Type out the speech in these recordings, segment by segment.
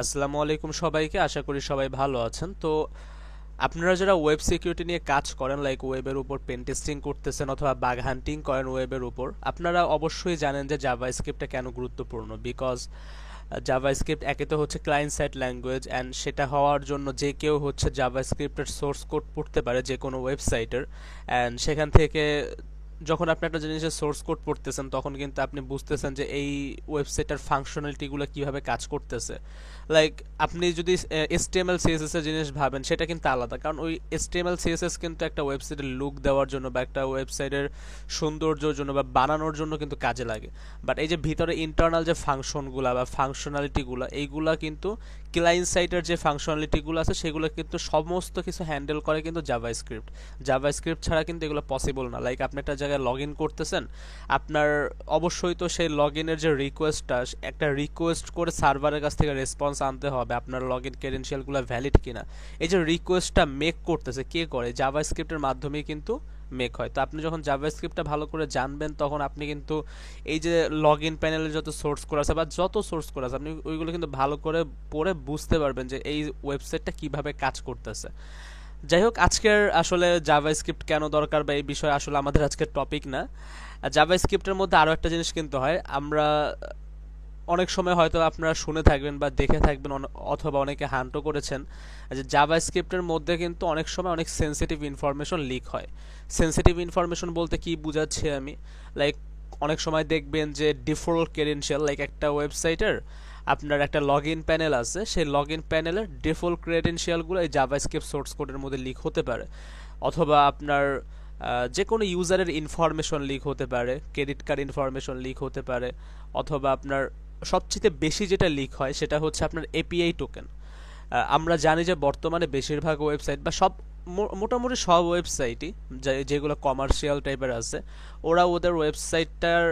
আসসালামু আলাইকুম সবাইকে। আশা করি সবাই ভালো আছেন। তো আপনারা যারা ওয়েব সিকিউরিটি নিয়ে কাজ করেন, লাইক ওয়েবের উপর পেন টেস্টিং করতেছেন অথবা বাগ হান্টিং করেন ওয়েবের উপর, আপনারা অবশ্যই জানেন যে জাভাস্ক্রিপ্টটা কেন গুরুত্বপূর্ণ। বিকজ জাভাস্ক্রিপ্ট একে তো হচ্ছে ক্লায়েন্ট সাইড ল্যাঙ্গুয়েজ, অ্যান্ড সেটা হওয়ার জন্য যে কেউ হচ্ছে জাভাস্ক্রিপ্টের সোর্স কোড পড়তে পারে যে কোনো ওয়েবসাইটের। অ্যান্ড সেখান থেকে যখন আপনি একটা জিনিসের সোর্স কোড পড়তেছেন তখন কিন্তু আপনি বুঝতেছেন যে এই ওয়েবসাইটের ফাংশনালিটিগুলো কিভাবে কাজ করতেছে। লাইক আপনি যদি HTML CSS এর জিনিস ভাবেন, সেটা কিন্তু আলাদা, কারণ ওই HTML CSS কিন্তু একটা ওয়েবসাইটের লুক দেওয়ার জন্য বা একটা ওয়েবসাইটের সৌন্দর্যের জন্য বা বানানোর জন্য কিন্তু কাজে লাগে। বাট এই যে ভিতরে ইন্টারনাল যে ফাংশনগুলো বা ফাংশনালিটিগুলো, এইগুলা কিন্তু ক্লায়েন্ট সাইটের যে ফাংশনালিটিগুলো আছে সেগুলো কিন্তু সমস্ত কিছু হ্যান্ডেল করে কিন্তু জাভাস্ক্রিপ্ট। জাভাস্ক্রিপ্ট ছাড়া কিন্তু এগুলো পসিবল না। লাইক আপনি একটা জায়গায় লগ ইন করতেছেন, আপনার অবশ্যই তো সেই লগ ইনের যে রিকোয়েস্টটা, একটা রিকোয়েস্ট করে সার্ভারের কাছ থেকে রেসপন্স আনতে হবে আপনার লগ ইন ক্রেডেনশিয়ালগুলো ভ্যালিড কিনা। এই যে রিকোয়েস্টটা মেক করতেছে কে করে, জাভাস্ক্রিপ্টের মাধ্যমেই কিন্তু মেক হয়। তো আপনি যখন জাভাস্ক্রিপ্টটা ভালো করে জানবেন তখন আপনি কিন্তু এই যে লগ ইন প্যানেলে যত সোর্স কোড আছে বা যত সোর্স কোড আছে আপনি ওইগুলো কিন্তু ভালো করে পড়ে বুঝতে পারবেন যে এই ওয়েবসাইটটা কিভাবে কাজ করতেছে। যাই হোক, আজকের আসলে জাভাস্ক্রিপ্ট কেন দরকার বা এই বিষয়ে আসলে আমাদের আজকের টপিক না। জাভাস্ক্রিপ্টের মধ্যে আরও একটা জিনিস কিন্তু হয়, আমরা অনেক সময় হয়তো আপনারা শুনে থাকবেন বা দেখে থাকবেন, অথবা অনেকে হান্টও করেছেন যে জাভাস্ক্রিপ্টের মধ্যে কিন্তু অনেক সময় অনেক সেনসিটিভ ইনফরমেশন লিক হয়। সেনসিটিভ ইনফরমেশন বলতে কি বুঝাচ্ছি আমি, লাইক অনেক সময় দেখবেন যে ডিফল্ট ক্রেডেনশিয়াল, লাইক একটা ওয়েবসাইটের আপনার একটা লগ ইন প্যানেল আছে, সেই লগ ইন প্যানেলের ডিফল্ট ক্রেডেনশিয়ালগুলো এই জাভাস্ক্রিপ্ট সোর্স কোডের মধ্যে লিক হতে পারে। অথবা আপনার যে কোনো ইউজারের ইনফরমেশন লিক হতে পারে, ক্রেডিট কার্ড ইনফরমেশন লিক হতে পারে। অথবা আপনার সবচেয়ে বেশি যেটা লিক হয় সেটা হচ্ছে আপনার এপিআই টোকেন। আমরা জানি যে বর্তমানে বেশিরভাগ ওয়েবসাইট বা সব মোটামুটি সব ওয়েবসাইটই যেগুলো কমার্শিয়াল টাইপের আছে, ওরা ওদের ওয়েবসাইটটার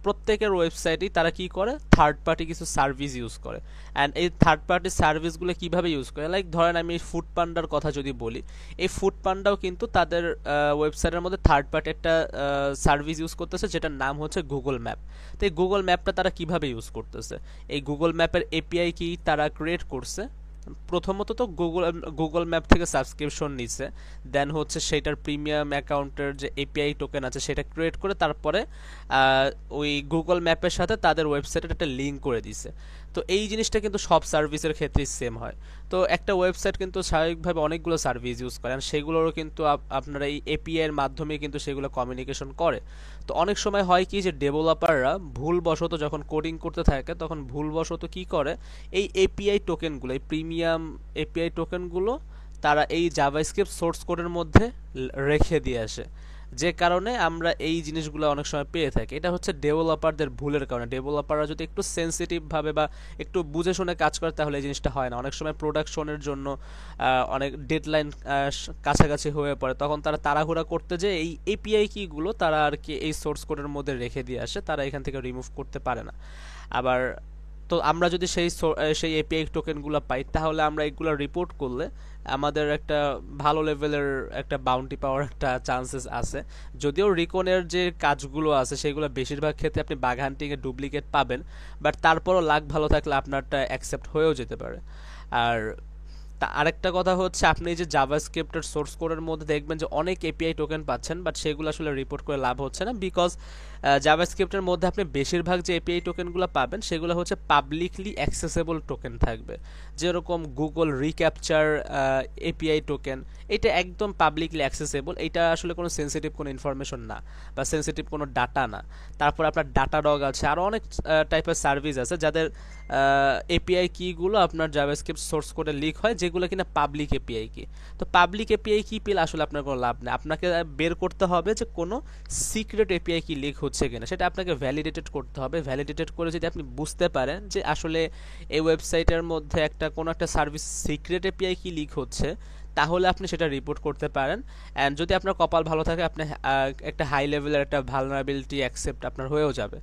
প্রত্যেকের ওয়েবসাইটই তারা কি করে, থার্ড পার্টি কিছু সার্ভিস ইউজ করে। অ্যান্ড এই থার্ড পার্টি সার্ভিসগুলো কিভাবে ইউজ করে, লাইক ধরেন আমি ফুড পান্ডার কথা যদি বলি, এই ফুড পান্ডাও কিন্তু তাদের ওয়েবসাইটের মধ্যে থার্ড পার্টি একটা সার্ভিস ইউজ করতেছে যেটার নাম হচ্ছে গুগল ম্যাপ। তো এই গুগল ম্যাপটা তারা কিভাবে ইউজ করতেছে, এই গুগল ম্যাপের এপিআই কি তারা ক্রিয়েট করছে। প্রথমত তো গুগল ম্যাপ থেকে সাবস্ক্রিপশন নিছে, দেন হচ্ছে সেটার প্রিমিয়াম অ্যাকাউন্টের যে এপিআই টোকেন আছে সেটা ক্রিয়েট করে তারপরে ওই গুগল ম্যাপের সাথে তাদের ওয়েবসাইটের একটা লিঙ্ক করে দিছে। তো এই জিনিসটা কিন্তু সব সার্ভিসের ক্ষেত্রেই সেম হয়। তো একটা ওয়েবসাইট কিন্তু স্বাভাবিকভাবে অনেকগুলো সার্ভিস ইউজ করে, আর সেগুলোরও কিন্তু আপনারা এই এপিআই এর মাধ্যমে কিন্তু সেগুলো কমিউনিকেশন করে। তো অনেক সময় হয় কি যে ডেভেলপাররা ভুলবশত যখন কোডিং করতে থাকে তখন ভুলবশত কি করে, এই এপিআই টোকেনগুলো, এই প্রিমিয়াম এপিআই টোকেনগুলো তারা এই জাভাস্ক্রিপ্ট সোর্স কোডের মধ্যে রেখে দিয়ে আসে, যে কারণে আমরা এই জিনিসগুলো অনেক সময় পেয়ে থাকি। এটা হচ্ছে ডেভেলপারদের ভুলের কারণে। ডেভেলপাররা যদি একটু সেন্সিটিভভাবে বা একটু বুঝে শুনে কাজ করে তাহলে এই জিনিসটা হয় না। অনেক সময় প্রোডাকশনের জন্য অনেক ডেডলাইন কাছাকাছি হয়ে পড়ে, তখন তারা তাড়াহুড়া করতে যে এই এপিআই কিগুলো তারা আর কি এই সোর্স কোডের মধ্যে রেখে দিয়ে আসে, তারা এখান থেকে রিমুভ করতে পারে না। আবার তো আমরা যদি সেই এপিআই টোকেনগুলো পাই তাহলে আমরা এগুলো রিপোর্ট করলে আমাদের একটা ভালো লেভেলের একটা বাউন্টি পাওয়ার একটা চান্সেস আছে। যদিও রিকনের যে কাজগুলো আছে সেগুলো বেশিরভাগ ক্ষেত্রে আপনি বাগ হান্টিংয়ে ডুপ্লিকেট পাবেন, বাট তারপরও লাক ভালো থাকলে আপনারটা অ্যাকসেপ্ট হয়েও যেতে পারে। আর আরেকটা কথা হচ্ছে, আপনি যে জাভাস্ক্রিপ্টের সোর্স কোডের মধ্যে দেখবেন যে অনেক এপিআই টোকেন পাচ্ছেন, বাট সেগুলো আসলে রিপোর্ট করে লাভ হচ্ছে না। বিকজ জাভাস্ক্রিপ্টের মধ্যে আপনি বেশিরভাগ যে এপিআই টোকেনগুলো পাবেন সেগুলো হচ্ছে পাবলিকলি অ্যাক্সেসেবল টোকেন থাকবে। যেরকম গুগল রিক্যাপচার এপিআই টোকেন, এটা একদম পাবলিকলি অ্যাক্সেসেবল, এটা আসলে কোনো সেন্সিটিভ কোনো ইনফরমেশন না বা সেন্সিটিভ কোনো ডাটা না। তারপর আপনার ডাটা ডগ আছে, আরও অনেক টাইপের সার্ভিস আছে যাদের এপিআই কিগুলো আপনার জাভাস্ক্রিপ্ট সোর্স কোডে লিক হয়, যেগুলো কিনা পাবলিক এপিআই কি। তো পাবলিক এপিআই কি পেলে আসলে আপনার কোনো লাভ নেই, আপনাকে বের করতে হবে যে কোনো সিক্রেট এপিআই কি লিক হচ্ছে কিনা, সেটা আপনাকে ভ্যালিডেটেড করতে হবে। ভ্যালিডেটেড করে যদি আপনি বুঝতে পারেন যে আসলে এই ওয়েবসাইটের মধ্যে কোনো একটা সার্ভিস সিক্রেট এপিআই কি লিক হচ্ছে, তাহলে আপনি সেটা রিপোর্ট করতে পারেন। অ্যান্ড যদি আপনার কপাল ভালো থাকে আপনি একটা হাই লেভেলের একটা ভালনারেবিলিটি অ্যাকসেপ্ট আপনার হয়েও যাবে।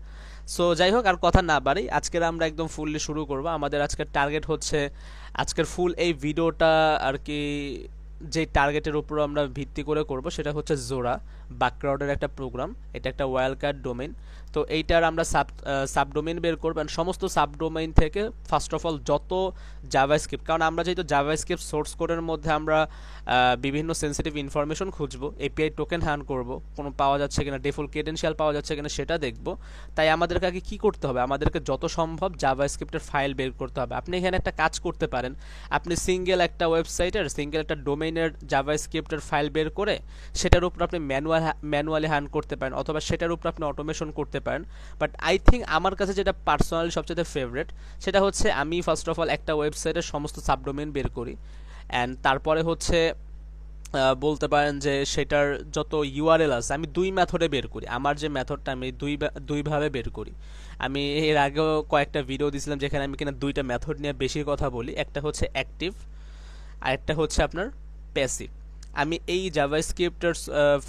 সো যাই হোক, আর কথা না বাড়ি, আজকের আমরা একদম ফুললি শুরু করব। আমাদের আজকের টার্গেট হচ্ছে, আজকের ফুল এই ভিডিওটা আর কি যে টার্গেটের উপর আমরা ভিত্তি করে করব সেটা হচ্ছে জোড়া বাকগ্রাউন্ডের একটা প্রোগ্রাম, এটা একটা ওয়াইল্ডকার্ড ডোমেইন। তো এইটার আমরা সাবডোমেইন বের করব, সমস্ত সাবডোমেইন থেকে ফার্স্ট অফ অল যত জাভাস্ক্রিপ্ট, কারণ আমরা যেহেতু জাভাস্ক্রিপ্ট সোর্স কোডের মধ্যে আমরা বিভিন্ন সেন্সিটিভ ইনফরমেশন খুঁজবো, এপিআই টোকেন হ্যান্ড করব, কোনো পাওয়া যাচ্ছে কিনা, ডিফল্ট ক্রেডেনশিয়াল পাওয়া যাচ্ছে কিনা সেটা দেখব। তাই আমাদেরকে আগে কী করতে হবে, আমাদেরকে যত সম্ভব জাভাস্ক্রিপ্টের ফাইল বের করতে হবে। আপনি এখানে একটা কাজ করতে পারেন, আপনি সিঙ্গেল একটা ওয়েবসাইটের সিঙ্গেল একটা ডোমেইনের জাভাস্ক্রিপ্টের ফাইল বের করে সেটার উপর আপনি ম্যানুয়ালি হ্যান্ড করতে পারেন, অথবা সেটার উপর আপনি অটোমেশন করতে পারেন। বাট আই থিঙ্ক আমার কাছে যেটা পার্সোনালি সবচেয়ে ফেভারিট সেটা হচ্ছে আমি ফার্স্ট অফ অল একটা ওয়েবসাইটের সমস্ত সাবডোমেইন বের করি, অ্যান্ড তারপরে হচ্ছে বলতে পারেন যে সেটার যত ইউআরএল আছে আমি দুই মেথডে বের করি। আমার যে মেথডটা আমি দুইভাবে বের করি। আমি এর আগেও কয়েকটা ভিডিও দিয়েছিলাম যেখানে আমি কিনা দুইটা মেথড নিয়ে বেশি কথা বলি, একটা হচ্ছে অ্যাক্টিভ আর একটা হচ্ছে আপনার প্যাসিভ। আমি এই জাভাস্ক্রিপ্টের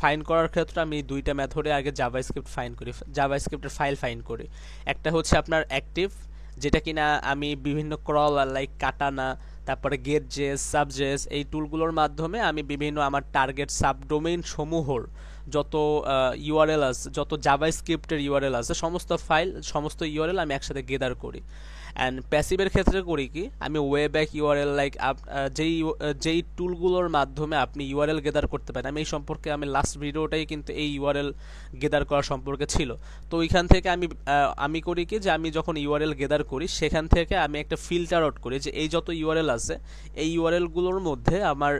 ফাইন করার ক্ষেত্রে আমি দুইটা মেথডে আগে জাভাস্ক্রিপ্টের ফাইল ফাইন করি। একটা হচ্ছে আপনার অ্যাক্টিভ, যেটা কিনা আমি বিভিন্ন ক্রলার লাইক কাটানা, তারপরে গেটজেস, সাবজেস, এই টুলগুলোর মাধ্যমে আমি বিভিন্ন আমার টার্গেট সাবডোমেইন সমূহর যত ইউআরএল আছে, যত জাভাস্ক্রিপ্টের ইউআরএল আছে, সমস্ত ইউআরএল আমি একসাথে গেদার করি। অ্যান্ড প্যাসিভের ক্ষেত্রে করি কি, আমি ওয়ে ব্যাক ইউআরএল লাইক যেই টুলগুলোর মাধ্যমে আপনি ইউআরএল গেদার করতে পারেন, আমি এই সম্পর্কে আমি লাস্ট ভিডিওটাই কিন্তু এই ইউআরএল গেদার করা সম্পর্কে ছিল। তো ওইখান থেকে আমি করি কি যে আমি যখন ইউআরএল গেদার করি সেখান থেকে আমি একটা ফিল্টার আউট করি যে এই যত ইউআরএল আছে এই ইউআরএলগুলোর মধ্যে আমার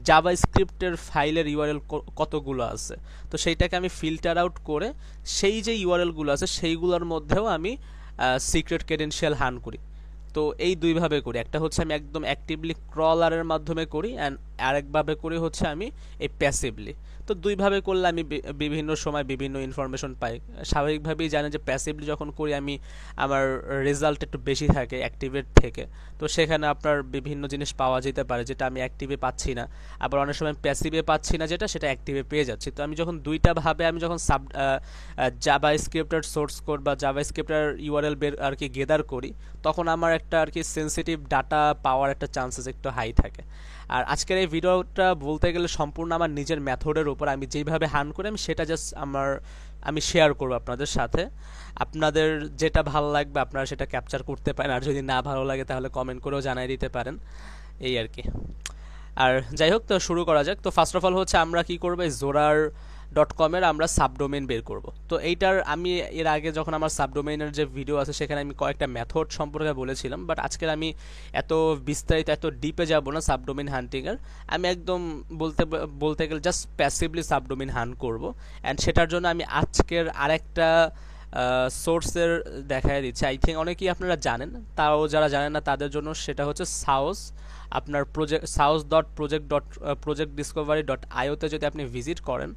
জাভাস্ক্রিপ্টের ফাইলের ইউআরএল কতগুলো আছে। তো সেইটাকে আমি ফিল্টার আউট করে সেই যে ইউআরএলগুলো আছে সেইগুলোর মধ্যেও আমি সিক্রেট ক্রেডেনশিয়াল হ্যান্ড করি। তো এই দুইভাবে করি, একটা হচ্ছে আমি একদম অ্যাক্টিভলি ক্রলারের মাধ্যমে করি, অ্যান্ড আরেকভাবে করি হচ্ছে আমি এই প্যাসিভলি। তো দুইভাবে করলে আমি বিভিন্ন সময় বিভিন্ন ইনফরমেশন পাই। স্বাভাবিকভাবেই জানি যে প্যাসিভলি যখন করি আমি আমার রেজাল্ট একটু বেশি থাকে অ্যাক্টিভের থেকে, তো সেখানে আপনার বিভিন্ন জিনিস পাওয়া যেতে পারে যেটা আমি অ্যাক্টিভে পাচ্ছি না, আবার অনেক সময় প্যাসিভে পাচ্ছি না যেটা সেটা অ্যাক্টিভে পেয়ে যাচ্ছি। তো আমি যখন দুইটা ভাবে আমি যখন জাভাস্ক্রিপ্টের সোর্স কোড বা জাভাস্ক্রিপ্টের ইউআরএল বের আর কি গেদার করি, তখন আমার একটা আর কি সেন্সিটিভ ডাটা পাওয়ার একটা চান্সেস একটু হাই থাকে। আর আজকের এই ভিডিওটা বলতে গেলে সম্পূর্ণ আমার নিজের মেথডের উপর, আমি যেইভাবে হ্যান্ড করি আমি সেটা জাস্ট আমি শেয়ার করবো আপনাদের সাথে। আপনাদের যেটা ভালো লাগবে আপনারা সেটা ক্যাপচার করতে পারেন, আর যদি না ভালো লাগে তাহলে কমেন্ট করেও জানিয়ে দিতে পারেন, এই আর কি। আর যাই হোক, তো শুরু করা যাক। তো ফার্স্ট অফ অল হচ্ছে আমরা কি করবো, zorar.com-এর আমরা সাবডোমেইন বের করব। তো এইটার আমি এর আগে যখন আমার সাবডোমেইনের যে ভিডিও আছে সেখানে আমি কয়েকটা মেথড সম্পর্কে বলেছিলাম, বাট আজকের আমি এত বিস্তারিত এত ডিপে যাব না সাবডোমেইন হান্টিংয়ের। আমি একদম বলতে গেলে জাস্ট প্যাসিভলি সাবডোমেইন হান্ট করব, অ্যান্ড সেটার জন্য আমি আজকের আরেকটা সোর্সের দেখায় দিচ্ছি। আই থিঙ্ক অনেকেই আপনারা জানেন, তাও যারা জানেন না তাদের জন্য সেটা হচ্ছে আপনার saus.project.projectdiscovery.io-তে যদি আপনি ভিজিট করেন,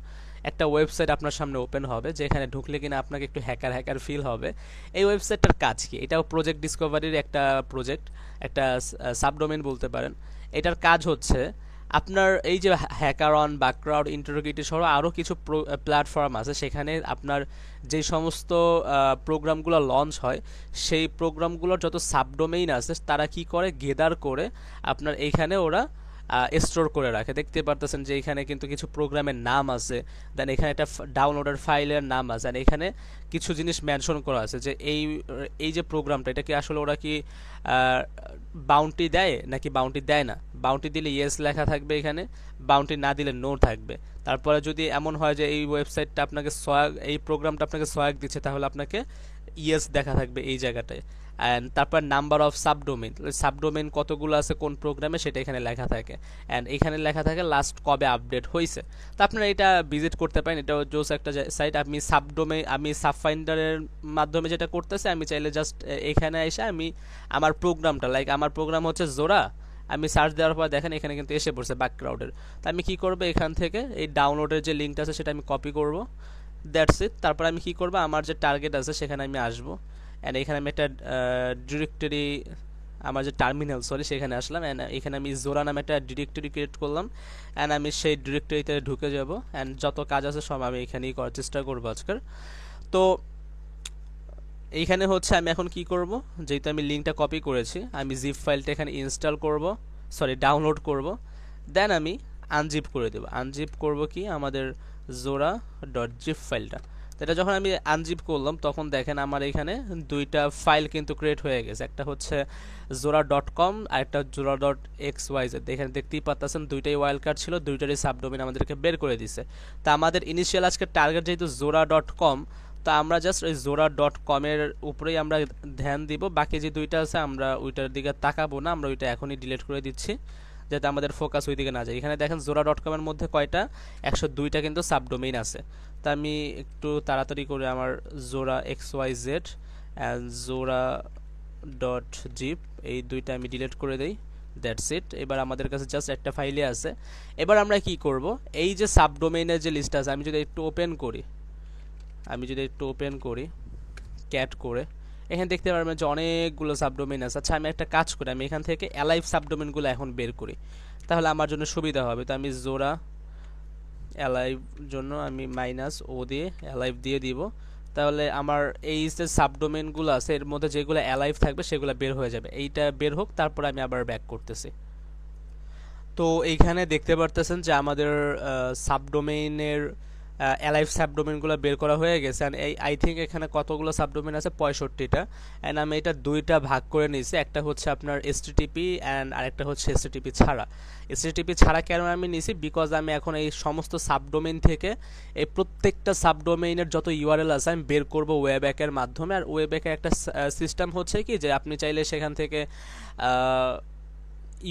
একটা ওয়েবসাইট আপনার সামনে ওপেন হবে যেখানে ঢুকলে কিনা আপনাকে একটু হ্যাকার ফিল হবে। এই ওয়েবসাইটটার কাজ কি, এটাও প্রজেক্ট ডিসকভারির একটা প্রজেক্ট, একটা সাবডোমেইন বলতে পারেন। এটার কাজ হচ্ছে আপনার এই যে হ্যাকারন, ব্যাকগ্রাউন্ড, ইন্টারোগেটিভ সহ আরও কিছু প্ল্যাটফর্ম আছে, সেখানে আপনার যে সমস্ত প্রোগ্রামগুলো লঞ্চ হয় সেই প্রোগ্রামগুলোর যত সাবডোমেইন আছে তারা কি করে, গেদার করে আপনার এইখানে ওরা স্টোর করে রাখে। দেখতে পারতেছেন যে এখানে কিন্তু কিছু প্রোগ্রামের নাম আছে, দেন এখানে একটা ডাউনলোডের ফাইলের নাম আছে, আর এখানে কিছু জিনিস মেনশন করা আছে যে এই যে প্রোগ্রামটা এটা কি আসলে ওরা কি বাউন্টি দেয় নাকি বাউন্টি দেয় না। বাউন্টি দিলে ইয়েস লেখা থাকবে এখানে, বাউন্টি না দিলে নো থাকবে। তারপরে যদি এমন হয় যে এই ওয়েবসাইটটা আপনাকে এই প্রোগ্রামটা আপনাকে সহায়ক দিচ্ছে তাহলে আপনাকে ইয়েস দেখা থাকবে এই জায়গাটায়। অ্যান্ড তারপর নাম্বার অফ সাবডোমেইন কতগুলো আছে কোন প্রোগ্রামে সেটা এখানে লেখা থাকে, অ্যান্ড এখানে লেখা থাকে লাস্ট কবে আপডেট হয়েছে। তো আপনারা এটা ভিজিট করতে পারেন, এটা জোস একটা সাইট। আমি সাবফাইন্ডারের মাধ্যমে যেটা করতেছি, আমি চাইলে জাস্ট এখানে এসে আমি আমার প্রোগ্রামটা আমার প্রোগ্রাম হচ্ছে জোরা, আমি সার্চ দেওয়ার পর দেখেন এখানে কিন্তু এসে পড়ছে ব্যাকগ্রাউন্ডের। তো আমি কি করবো, এখান থেকে এই ডাউনলোডের যে লিঙ্কটা আছে সেটা আমি কপি করব, দ্যাটস ইট। তারপর আমি কি করবো, আমার যে টার্গেট আছে সেখানে আমি আসবো, অ্যান্ড এখানে আমি একটা ডিরেক্টরি, আমার যে টার্মিনাল সেখানে আসলাম, অ্যান্ড এখানে আমি জোরা নামে একটা ডিরেক্টরি ক্রিয়েট করলাম, অ্যান্ড আমি সেই ডিরেক্টরিতে ঢুকে যাব, অ্যান্ড যত কাজ আছে সব আমি এখানেই করার চেষ্টা করবো আজকের। তো এইখানে হচ্ছে আমি এখন কি করব, যেহেতু আমি লিঙ্কটা কপি করেছি আমি জিপ ফাইলটা এখানে ডাউনলোড করব, দেন আমি আনজিপ করে দেবো। আনজিপ করব কি, আমাদের জোড়া ডট জিপ ফাইলটা। তো এটা যখন আমি আনজিপ করলাম তখন দেখেন আমার এখানে দুইটা ফাইল কিন্তু ক্রিয়েট হয়ে গেছে, একটা হচ্ছে জোড়া ডট কম আর একটা জোড়া ডট এক্স ওয়াই জেড। এখানে দেখতেই পাচ্ছেন দুইটাই ওয়াইল্ড কার্ড ছিল, দুইটারই সাবডোমেন আমাদেরকে বের করে দিছে। তা আমাদের ইনিশিয়াল আজকে টার্গেট যেহেতু জোড়া ডট কম, তো আমরা জাস্ট ওই জোড়া ডট কমের উপরেই আমরা ধ্যান দিব, বাকি যে দুইটা আছে আমরা ওইটার দিকে তাকাবো না, আমরা ওইটা এখনই ডিলিট করে দিচ্ছি যাতে আমাদের ফোকাস ওই দিকে না যায়। এখানে দেখেন জোড়া ডট কমের মধ্যে কয়টা 102টা কিন্তু সাবডোমেইন আছে। তা আমি একটু তাড়াতাড়ি করে আমার জোড়া এক্স ওয়াই জেড অ্যান্ড জোড়া ডট জিপ এই দুইটা আমি ডিলিট করে দেই। That's it. এবার আমাদের কাছে জাস্ট একটা ফাইলে আছে। এবার আমরা কি করব, এই যে সাবডোমেইনের যে লিস্ট আছে আমি যদি একটু ওপেন করি ক্যাট করে, এখানে দেখতে পারবেন যে অনেকগুলো সাবডোমেইন আছে। আচ্ছা আমি একটা কাজ করি, আমি এখান থেকে অ্যালাইভ সাবডোমেইনগুলো এখন বের করি, তাহলে আমার জন্য সুবিধা হবে। তো আমি জোড়া অ্যালাইভ জন্য আমি -ও দিয়ে অ্যালাইভ দিয়ে দিব, তাহলে আমার এই যে সাবডোমেইনগুলো আছে এর মধ্যে যেগুলো অ্যালাইভ থাকবে সেগুলো বের হয়ে যাবে। এইটা বের হোক, তারপর আমি আবার ব্যাক করতেছি। তো এইখানে দেখতে পারতেছেন যে আমাদের সাবডোমেইনের অ্যালাইভ সাবডোমেইনগুলো বের করা হয়ে গেছে। অ্যান্ড এই আই থিঙ্ক এখানে কতগুলো সাবডোমেইন আছে, 65টা। অ্যান্ড আমি এটা দুইটা ভাগ করে নিয়েছি, একটা হচ্ছে আপনার এসটিটিপি অ্যান্ড আরেকটা হচ্ছে এসটিটিপি ছাড়া। এসটিটিপি ছাড়া কেন আমি নিয়েছি, বিকজ আমি এখন এই সমস্ত সাবডোমেইন থেকে এই প্রত্যেকটা সাবডোমেইনের যত ইউআরএল আছে আমি বের করব ওয়েবএকের মাধ্যমে। আর ওয়েবএকের একটা সিস্টেম হচ্ছে কি যে আপনি চাইলে সেখান থেকে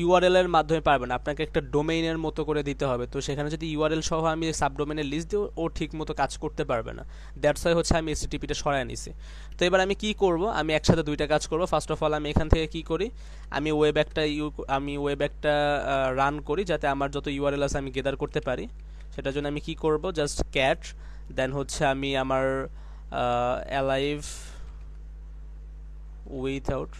ইউআরএল এর মাধ্যমে পারবেন, আপনাকে একটা ডোমেইনের মতো করে দিতে হবে। তো সেখানে যদি ইউআরএল সহ আমি সাবডোমেইনের লিস্ট দিই ও ঠিক মতো কাজ করতে পারবে না। দ্যাটস ওয়াই হচ্ছে আমি এসটিটিপিটা সরায় নিছি। তো এবার আমি কি করব, আমি একসাথে দুইটা কাজ করব। ফার্স্ট অফ অল আমি এখান থেকে কি করি, আমি ওয়েব একটা রান করি যাতে আমার যত ইউআরএল আছে আমি গেদার করতে পারি। সেটার জন্য আমি কি করব, জাস্ট ক্যাট দেন হচ্ছে আমি আমার অ্যালাইভ উইথআউট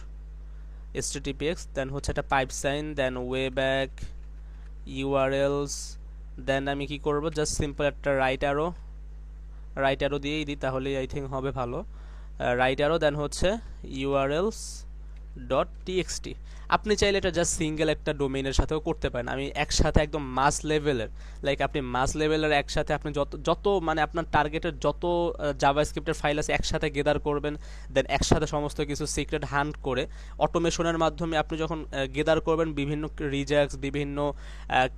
httpx দেন হচ্ছে একটা পাইপ সাইন দেন ওয়েব্যাক ইউআরএলস দেন আমি কি করব, জাস্ট সিম্পল একটা রাইট অ্যারো দিয়েই দিই, তাহলেই আই থিঙ্ক হবে ভালো। রাইট অ্যারো দেন হচ্ছে ইউআরএলস ডট টিএক্সটি। আপনি চাইলে এটা জাস্ট সিঙ্গেল একটা ডোমেইনের সাথেও করতে পারেন। আমি একসাথে একদম মাস লেভেলের, আপনি মাস লেভেলের একসাথে আপনি যত মানে আপনার টার্গেটের যত জাভাস্ক্রিপ্টের ফাইল আছে একসাথে গেদার করবেন, দেন একসাথে সমস্ত কিছু সিক্রেট হান্ট করে অটোমেশনের মাধ্যমে আপনি যখন গেদার করবেন, বিভিন্ন রিজ্যাক্টস বিভিন্ন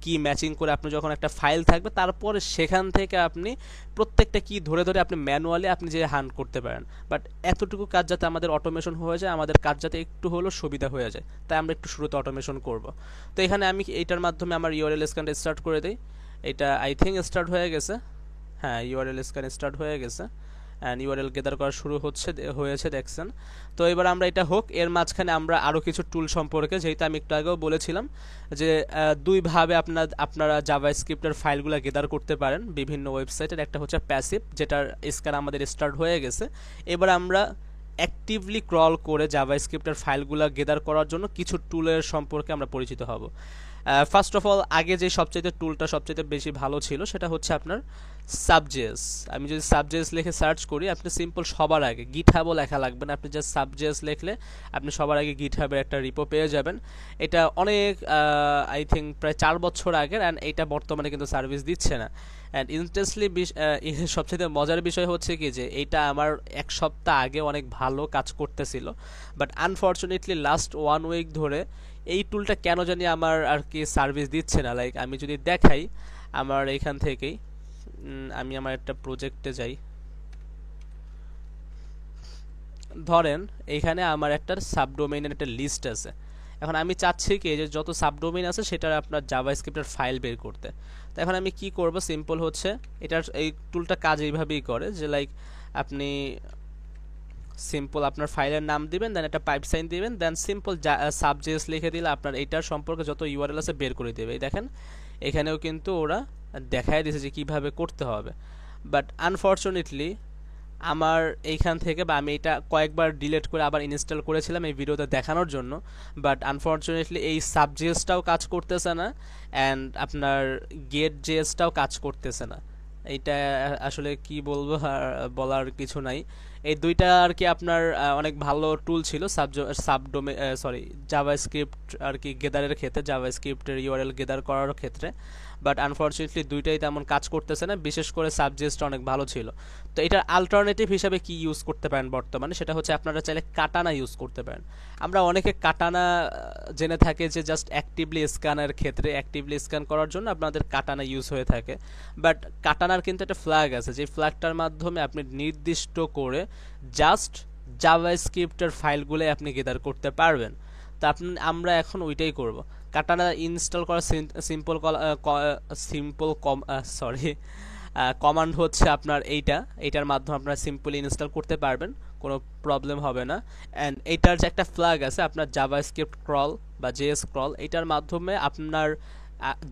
কি ম্যাচিং করে আপনি যখন একটা ফাইল থাকবে, তারপরে সেখান থেকে আপনি প্রত্যেকটা কি ধরে ধরে আপনি ম্যানুয়ালি আপনি যে হান্ট করতে পারেন। বাট এতটুকু কাজ যাতে আমাদের অটোমেশন হয়ে যায়, আমাদের কাজ যাতে একটু হলেও সুবিধা হয়ে যায়, তাই আমরা একটু শুরুতে অটোমেশন করব। তো এখানে আমি এইটার মাধ্যমে আমার ইউআরএল স্ক্যানটা স্টার্ট করে দিই। এটা আই থিঙ্ক স্টার্ট হয়ে গেছে, হ্যাঁ ইউআরএল স্ক্যান স্টার্ট হয়ে গেছে অ্যান্ড ইউআরএল গেদার করা শুরু হয়েছে দেখছেন। তো এবার আমরা এটা হোক, এর মাঝখানে আমরা আরও কিছু টুল সম্পর্কে, যেহেতু আমি একটু আগেও বলেছিলাম যে দুইভাবে আপনারা জাভাস্ক্রিপ্টের ফাইলগুলো গেদার করতে পারেন বিভিন্ন ওয়েবসাইটের। একটা হচ্ছে প্যাসিভ, যেটার স্ক্যান আমাদের স্টার্ট হয়ে গেছে। এবার আমরা অ্যাক্টিভলি ক্রল করে জাভাস্ক্রিপ্টের ফাইলগুলো গেদার করার জন্য কিছু টুলের সম্পর্কে আমরা পরিচিত হব। ফার্স্ট অফ অল আগে যে টুলটা সবচেয়ে বেশি ভালো ছিল সেটা হচ্ছে আপনার সাবজেস। আমি যদি সাবজেস লিখে সার্চ করি, আপনি সিম্পল সবার আগে গিটহাবও লেখা লাগবে না, আপনি জাস্ট সাবজেস লিখলে আপনি সবার আগে গিটহাবের একটা রিপো পেয়ে যাবেন। এটা অনেক আই থিঙ্ক প্রায় 4 বছর আগের, অ্যান্ড এটা বর্তমানে কিন্তু সার্ভিস দিচ্ছে না। অ্যান্ড ইন্টারেস্টলি সবচেয়ে মজার বিষয় হচ্ছে কি যে এইটা আমার 1 সপ্তাহ আগে অনেক ভালো কাজ করতেছিল, বাট আনফর্চুনেটলি লাস্ট 1 উইক ধরে এই টুলটা কেন জানি আমার আর কি সার্ভিস দিচ্ছে না। আমি যদি দেখাই আমার এখান থেকেই, আমি আমার একটা প্রজেক্টে যাই, ধরেন এইখানে আমার একটা সাবডোমেইনের একটা লিস্ট আছে। এখন আমি চাচ্ছি কি যে যত সাবডোমেইন আছে সেটার আপনার জাভাস্ক্রিপ্টের ফাইল বের করতে। তো এখন আমি কি করব, সিম্পল হচ্ছে এটার এই টুলটা কাজ এইভাবেই করে যে আপনি সিম্পল আপনার ফাইলের নাম দিবেন, দেন একটা পাইপ সাইন দিবেন, দেন সিম্পল সাবজেস লিখে দিলে আপনার এইটার সম্পর্কে যত ইউআরএল আছে বের করে দেবে। এই দেখেন এখানেও কিন্তু ওরা দেখাই দিয়েছে যে কীভাবে করতে হবে। বাট আনফর্চুনেটলি আমার এইখান থেকে, বা আমি এটা কয়েকবার ডিলিট করে আবার ইনস্টল করেছিলাম এই ভিডিওতে দেখানোর জন্য, বাট আনফর্চুনেটলি এই সাবজেসটাও কাজ করতেছে না অ্যান্ড আপনার গেট জেএসটাও কাজ করতেছে না। এইটা আসলে কি বলবো, বলার কিছু নাই। এই দুইটা আর কি আপনার অনেক ভালো টুল ছিল জাভাস্ক্রিপ্ট আর কি গেদারের ক্ষেত্রে, জাভাস্ক্রিপ্টের ইউআরএল গেদার করার ক্ষেত্রে। বাট আনফরচুনেটলি দুইটাই তেমন কাজ করতেছে না, বিশেষ করে সাবজেক্টটা অনেক ভালো ছিল। তো এটার আলটারনেটিভ হিসাবে কি ইউজ করতে পারেন বর্তমানে, সেটা হচ্ছে আপনারা চাইলে কাটানা ইউজ করতে পারেন। আমরা অনেকে কাটানা জেনে থাকে যে জাস্ট অ্যাক্টিভলি স্ক্যানের ক্ষেত্রে, অ্যাক্টিভলি স্ক্যান করার জন্য আপনাদের কাটানা ইউজ হয়ে থাকে। বাট কাটানার কিন্তু একটা ফ্ল্যাগ আছে, যে ফ্ল্যাগটার মাধ্যমে আপনি নির্দিষ্ট করে জাস্ট জাভাস্ক্রিপ্টের ফাইলগুলো আপনি গেদার করতে পারবেন। তো আমরা এখন ওইটাই করব। কাটানা ইনস্টল করা সিম্পল সিম্পল সরি কমান্ড হচ্ছে আপনার এইটার মাধ্যমে আপনারা সিম্পলি ইনস্টল করতে পারবেন, কোনো প্রবলেম হবে না। অ্যান্ড এইটার যে একটা ফ্ল্যাগ আছে আপনার জাভাস্ক্রিপ্ট ক্রল বা জেএস ক্রল, এইটার মাধ্যমে আপনার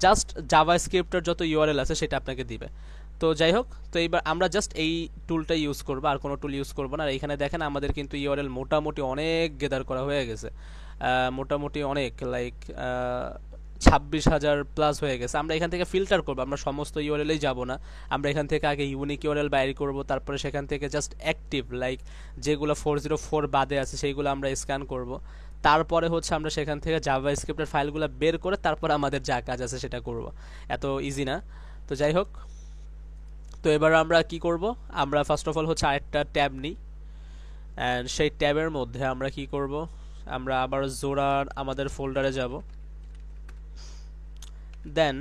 জাস্ট জাভাস্ক্রিপ্টের যত ইউআরএল আছে সেটা আপনাকে দিবে। তো যাই হোক, তো এইবার আমরা জাস্ট এই টুলটা ইউজ করবো, আর কোনো টুল ইউজ করবো না। আর এইখানে দেখেন আমাদের কিন্তু ইউআরএল মোটামুটি অনেক গেদার করা হয়ে গেছে, মোটামুটি অনেক, লাইক 26,000 প্লাস হয়ে গেছে। আমরা এখান থেকে ফিল্টার করবো, আমরা সমস্ত ইউআরএলেই যাব না। আমরা এখান থেকে আগে ইউনিক ইউআরএল বাইর করব, তারপরে সেখান থেকে জাস্ট অ্যাক্টিভ লাইক যেগুলো 404 বাদে আছে সেইগুলো আমরা স্ক্যান করব। তারপরে হচ্ছে আমরা সেখান থেকে জাভাস্ক্রিপ্টের ফাইলগুলো বের করে তারপরে আমাদের যা কাজ আছে সেটা করব। এত ইজি না। তো যাই হোক, তো এবার আমরা কি করব, আমরা ফার্স্ট অফ অল হচ্ছে আরেকটা ট্যাব নিই। অ্যান্ড সেই ট্যাবের মধ্যে আমরা কি করব, আমরা আবার জোড়ার আমাদের ফোল্ডারে যাব। দেন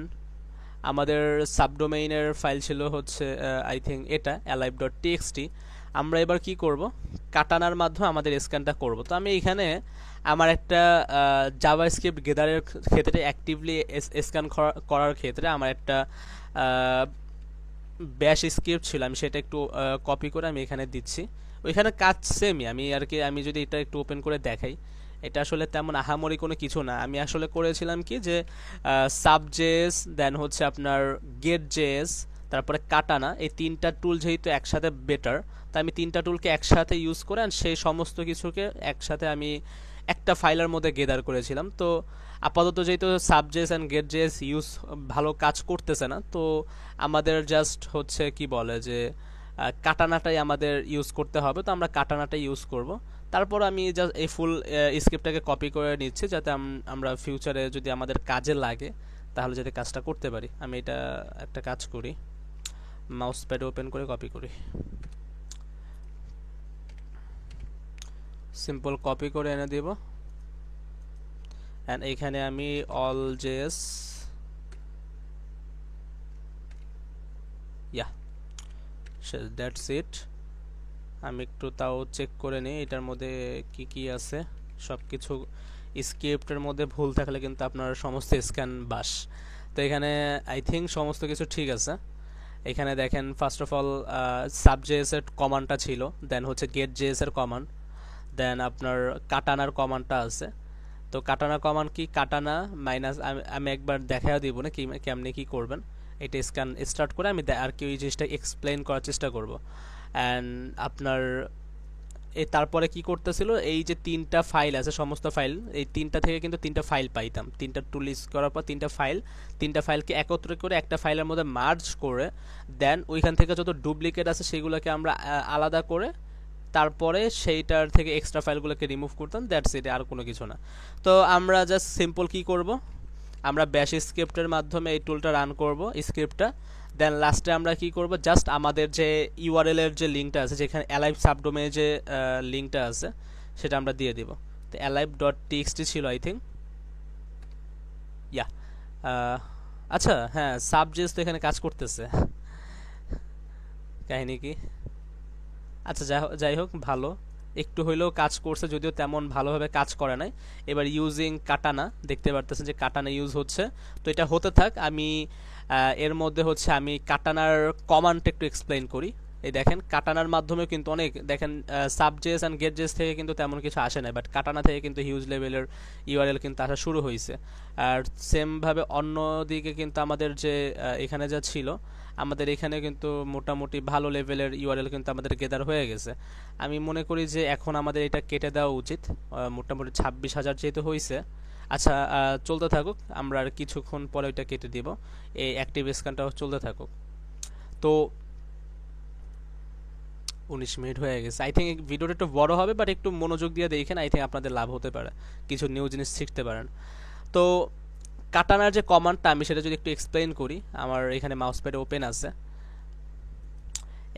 আমাদের সাবডোমেইনের ফাইল ছিল হচ্ছে আই থিঙ্ক এটা alive.txt। আমরা এবার কি করব, কাটানার মাধ্যমে আমাদের স্ক্যানটা করব। তো আমি এখানে আমার একটা জাভাস্ক্রিপ্ট গেদারের ক্ষেত্রে অ্যাক্টিভলি স্ক্যান করার ক্ষেত্রে আমার একটা ব্যাশ স্ক্রিপ্ট ছিল, আমি সেটা একটু কপি করে আমি এখানে দিচ্ছি। ওইখানে কাজ সেমই, আমি যদি এটা একটু ওপেন করে দেখাই, এটা আসলে তেমন আহামরি কোনো কিছু না। আমি আসলে করেছিলাম কি যে সাবজেস, দেন হচ্ছে আপনার গেট জেএস, তারপরে কাটানা, এই তিনটা টুল যেহেতু একসাথে বেটার, তাই আমি তিনটা টুলকে একসাথে ইউজ করে সেই সমস্ত কিছুকে একসাথে আমি একটা ফাইলের মধ্যে গেদার করেছিলাম। তো আপাতত যেহেতু সাবজেস অ্যান্ড গেট জেএস ইউজ ভালো কাজ করতেছে না, তো আমাদের জাস্ট হচ্ছে কি বলে যে কাটানাটাই আমাদের ইউজ করতে হবে। তো আমরা কাটানাটাই ইউজ করব। তারপর আমি জাস্ট এই ফুল স্ক্রিপ্টটাকে কপি করে নিচ্ছি, যাতে আমরা ফিউচারে যদি আমাদের কাজে লাগে তাহলে যাতে কাজটা করতে পারি। আমি এটা একটা কাজ করি, মাউস প্যাডে ওপেন করে কপি করি, সিম্পল কপি করে এনে দেব। অ্যান্ড এইখানে আমি all JS, yeah that's it. আমি একটু তাও চেক করে নিই এটার মধ্যে কি কি আছে। সব কিছু স্ক্রিপ্টের মধ্যে ভুল থাকলে কিন্তু আপনার সমস্ত স্ক্যান বাস। তো এখানে আই থিঙ্ক সমস্ত কিছু ঠিক আছে। এখানে দেখেন ফার্স্ট অফ অল সাবজেএসের কমান্ডটা ছিল, দেন হচ্ছে গেট জেএসের কমান্ড, দেন আপনার কাটানার কমান্ডটা আছে। তো কাটানা কমান্ড কি, কাটানা মাইনাস, আমি একবার দেখাও দিব না কেমনি কি করবেন। এটা স্ক্যান স্টার্ট করে আমি আর কি ওই জিনিসটা এক্সপ্লেন করার চেষ্টা করব। অ্যান্ড আপনার তারপরে কি করতেছিল, এই যে তিনটা ফাইল আছে, সমস্ত ফাইল, এই তিনটা থেকে কিন্তু তিনটা ফাইল পাইতাম। তিনটা টুল ইউজ করার পর তিনটা ফাইলকে একত্র করে একটা ফাইলের মধ্যে মার্জ করে, দেন ওইখান থেকে যত ডুপ্লিকেট আছে সেগুলোকে আমরা আলাদা করে তারপরে সেইটার থেকে এক্সট্রা ফাইলগুলোকে রিমুভ করতাম। দ্যাটস ইট, আর কোনো কিছু না। তো আমরা জাস্ট সিম্পল কি করব, আমরা ব্যাশ স্ক্রিপ্টের মাধ্যমে এই টুলটা রান করব স্ক্রিপ্টটা। দেন লাস্টে আমরা কি করব, জাস্ট আমাদের যে ইউআরএল এর যে লিঙ্কটা আছে, যেখানে অ্যালাইভ সাবডোমেনে যে লিঙ্কটা আছে সেটা আমরা দিয়ে দিব। তো alive.txt ছিল আই থিঙ্ক, ইয়া আচ্ছা হ্যাঁ, সাবজেস তো এখানে কাজ করতেছে, কাহিনী কি। আচ্ছা যাই হোক, ভালো একটু হইলেও কাজ করছে, যদিও তেমন ভালোভাবে কাজ করে নাই। এবার ইউজিং কাটানা, দেখতে পারতেছেন যে কাটানা ইউজ হচ্ছে। তো এটা হতে থাক, আমি এর মধ্যে হচ্ছে আমি কাটানার কমান্ড একটু এক্সপ্লেন করি। এই দেখেন কাটানার মাধ্যমে কিন্তু অনেক, দেখেন সাবজেস অ্যান্ড গেটজেস থেকে কিন্তু তেমন কিছু আসে না, বাট কাটানা থেকে কিন্তু হিউজ লেভেলের ইউআরএল কিন্তু আসা শুরু হয়েছে। আর সেমভাবে অন্য দিকে কিন্তু আমাদের যে এখানে যা ছিল, আমাদের এখানে কিন্তু মোটামুটি ভালো লেভেলের ইউআরএল কিন্তু আমাদের গেদার হয়ে গেছে। আমি মনে করি যে এখন আমাদের এটা কেটে দেওয়া উচিত, মোটামুটি 26,000 যেহেতু হয়েছে। আচ্ছা চলতে থাকুক, আমরা আর কিছুক্ষণ পরে ওইটা কেটে দিব, এই অ্যাক্টিভ স্ক্যানটাও চলতে থাকুক। তো 19 মিনিট হয়ে গেছে। আই থিঙ্ক ভিডিওটা একটু বড় হবে, বাট একটু মনোযোগ দিয়ে দেখেন, আই থিঙ্ক আপনাদের লাভ হতে পারে, কিছু নিউ জিনিস শিখতে পারেন। তো কাটানার যে কমান্ডটা আমি সেটা যদি একটু এক্সপ্লেইন করি, আমার এখানে মাউস প্যাডে ওপেন আছে।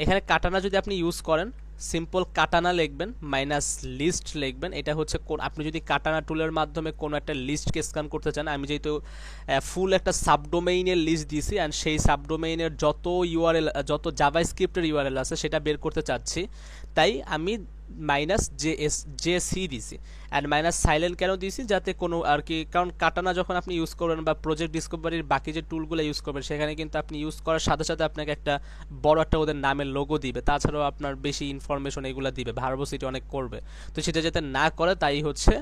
এখানে কাটানা যদি আপনি ইউজ করেন, সিম্পল কাটানা লিখবেন, মাইনাস লিস্ট লিখবেন। এটা হচ্ছে আপনি যদি কাটানা টুলের মাধ্যমে কোনো একটা লিস্টকে স্ক্যান করতে চান, আমি যেহেতু ফুল একটা সাবডোমেইনের লিস্ট দিয়েছি অ্যান্ড সেই সাবডোমেইনের যত ইউআরএল, যত জাভাস্ক্রিপ্টের ইউআরএল আছে সেটা বের করতে চাচ্ছি, তাই আমি মাইনাস জেসি দিছি। অ্যান্ড মাইনাস সাইলেন্ট কেন দিয়েছি, যাতে কোনো আর কি, কারণ কাটানা যখন আপনি ইউজ করবেন বা প্রজেক্ট ডিসকভারির বাকি যে টুলগুলো ইউজ করবেন, সেখানে কিন্তু আপনি ইউজ করার সাথে সাথে আপনাকে একটা বড় একটা ওদের নামের লোগো দিবে, তাছাড়াও আপনার বেশি ইনফরমেশন এগুলো দিবে, ভার্বোসিটি অনেক করবে। তো সেটা যাতে না করে তাই হচ্ছে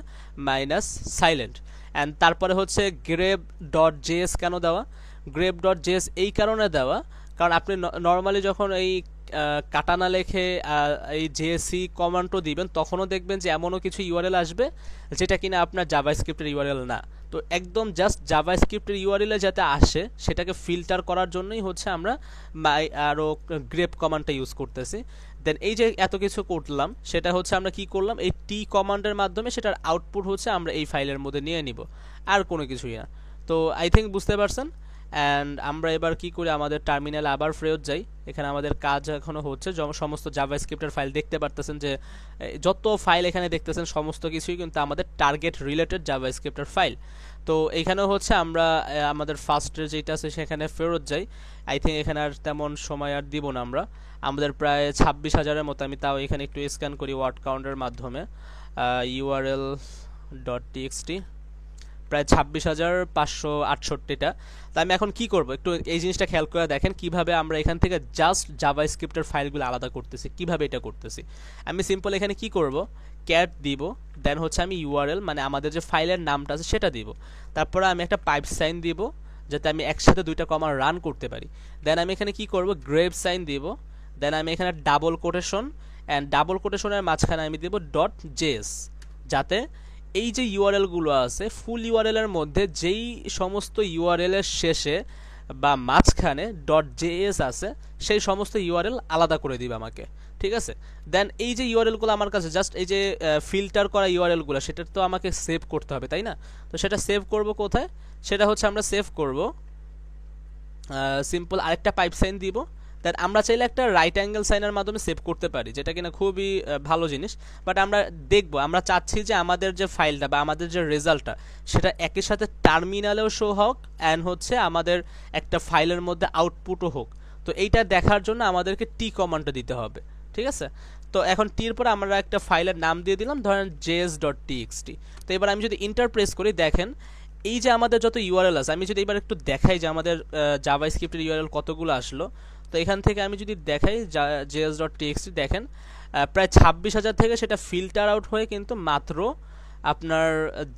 মাইনাস সাইলেন্ট। অ্যান্ড তারপরে হচ্ছে গ্রেপ ডট জেএস কেন দেওয়া, গ্রেপ ডট জেএস এই কারণে দেওয়া, কারণ আপনি নর্মালি যখন এই কাটানা লেখে এই জেএসি কমান্ডও দিবেন, তখনও দেখবেন যে এমনও কিছু ইউআরএল আসবে যেটা কিনা আপনার জাভাস্ক্রিপ্টের ইউআরএল না। তো একদম জাস্ট জাভাস্ক্রিপ্টের ইউআরএলে যাতে আসে সেটাকে ফিল্টার করার জন্যই হচ্ছে আমরা আরও গ্রেপ কমান্ডটা ইউজ করতেছি। দেন এই যে এত কিছু করলাম, সেটা হচ্ছে আমরা কি করলাম, এই টি কমান্ডের মাধ্যমে সেটার আউটপুট হচ্ছে আমরা এই ফাইলের মধ্যে নিয়ে নিব, আর কোনো কিছুই না। তো আই থিঙ্ক বুঝতে পারছেন। অ্যান্ড আমরা এবার কি করি, আমাদের টার্মিনালে আবার ফেরত যাই। এখানে আমাদের কাজ এখনো হচ্ছে, সমস্ত জাভাস্ক্রিপ্টের ফাইল দেখতে পারতেছেন, যে যত ফাইল এখানে দেখতেছেন সমস্ত কিছুই কিন্তু আমাদের টার্গেট রিলেটেড জাভাস্ক্রিপ্টের ফাইল। তো এইখানেও হচ্ছে আমরা আমাদের ফার্স্টের যেটা আছে সেখানে ফেরত যাই। আই থিঙ্ক এখানে আর তেমন সময় আর দিব না আমরা, আমাদের প্রায় 26,000-এর মতো, আমি তাও এখানে একটু স্ক্যান করি ওয়ার্ড কাউন্টের মাধ্যমে, url ডট টিএক্সটি প্রায় 26,568টা। তো আমি এখন কি করব, একটু এই জিনিসটা খেয়াল করে দেখেন কিভাবে আমরা এখান থেকে জাস্ট জাভাস্ক্রিপ্টের ফাইলগুলো আলাদা করতেছি, কিভাবে এটা করতেছি। আমি সিম্পল এখানে কি করব, ক্যাট দিব, দেন হচ্ছে আমি ইউআরএল মানে আমাদের যে ফাইলের নামটা আছে সেটা দিব, তারপরে আমি একটা পাইপ সাইন দিব যাতে আমি একসাথে দুইটা কমা রান করতে পারি। দেন আমি এখানে কি করব, গ্রেপ সাইন দিব, দেন আমি এখানে ডাবল কোটেশন, অ্যান্ড ডাবল কোটেশনের মাঝখানে আমি দিব ডট জেএস, যাতে এই যে ইউআরএলগুলো আছে ফুল ইউআরএলের মধ্যে যেই সমস্ত ইউআরএলের শেষে বা মাঝখানে ডট জেএস আছে সেই সমস্ত ইউআরএল আলাদা করে দিবে আমাকে, ঠিক আছে। দেন এই যে ইউআরএলগুলো আমার কাছে জাস্ট এই যে ফিল্টার করা ইউআরএলগুলো, সেটা তো আমাকে সেভ করতে হবে, তাই না? তো সেটা সেভ করব কোথায়, সেটা হচ্ছে আমরা সেভ করব সিম্পল আরেকটা পাইপ সাইন দিব। দেন আমরা চাইলে একটা রাইট অ্যাঙ্গেল সাইনের মাধ্যমে সেভ করতে পারি, যেটা কিনা খুবই ভালো জিনিস, বাট আমরা দেখব, আমরা চাচ্ছি যে আমাদের যে ফাইলটা বা আমাদের যে রেজাল্টটা সেটা একই সাথে টার্মিনালেও শো হোক অ্যান্ড হচ্ছে আমাদের একটা ফাইলের মধ্যে আউটপুটও হোক। তো এইটা দেখার জন্য আমাদেরকে টি কমান্ডটা দিতে হবে, ঠিক আছে। তো এখন টির পরে আমরা একটা ফাইলের নাম দিয়ে দিলাম, ধরেন js.txt। তো এবার আমি যদি ইন্টার প্রেস করি, দেখেন এই যে আমাদের যত ইউআরএল আছে, আমি যদি এবার একটু দেখাই যে আমাদের জাভাস্ক্রিপ্টের ইউআরএল কতগুলো আসলো, তো এখান থেকে আমি যদি দেখাই js.txt, দেখেন প্রায় 26,000 থেকে সেটা ফিল্টার আউট হয়ে কিন্তু মাত্র আপনার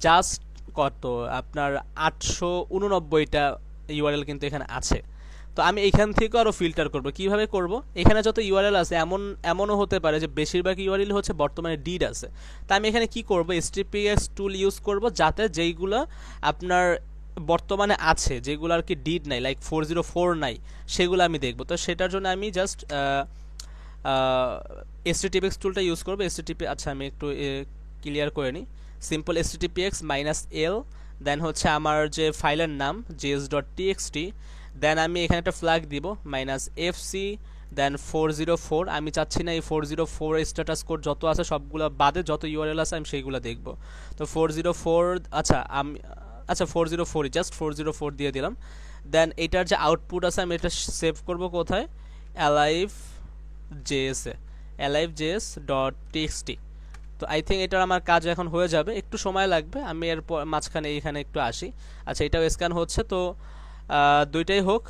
জাস্ট কত, আপনার 889টা ইউআরএল কিন্তু এখানে আছে। তো আমি এখান থেকে আরও ফিল্টার করব, কিভাবে করব, এখানে যত ইউআরএল আছে এমনও হতে পারে যে বেশিরভাগ ইউআরএল হচ্ছে বর্তমানে ডিড আছে। তা আমি এখানে কি করব, HTTPS টুল ইউজ করব, যাতে যেইগুলো আপনার বর্তমানে আছে, যেগুলো আর কি ডিড নাই, লাইক 404 নাই, সেগুলো আমি দেখব। তো সেটার জন্য আমি জাস্ট HTTPS টুলটা ইউজ করব। আচ্ছা আমি একটু ক্লিয়ার করে নিই, সিম্পল HTTPX-L, দেন হচ্ছে আমার যে ফাইলের নাম js.txt, দেন আমি এখানে একটা ফ্ল্যাগ দিব -fc, দেন 404। আমি চাচ্ছি না এই 404 স্ট্যাটাস কোড যত আছে সবগুলো বাদে যত ইউআরএল আছে আমি সেইগুলো দেখব। তো 404, আচ্ছা 404, জাস্ট 404 দিয়ে দিলাম। দেন এটার যে আউটপুট আছে আমি এটা সেভ করব কোথায়, alive.js.txt। তো আই থিঙ্ক এটার আমার কাজ এখন হয়ে যাবে, একটু সময় লাগবে, আমি এরপর মাঝখানে এইখানে একটু আসি। আচ্ছা এটাও স্ক্যান হচ্ছে, তো দুইটাই হোক,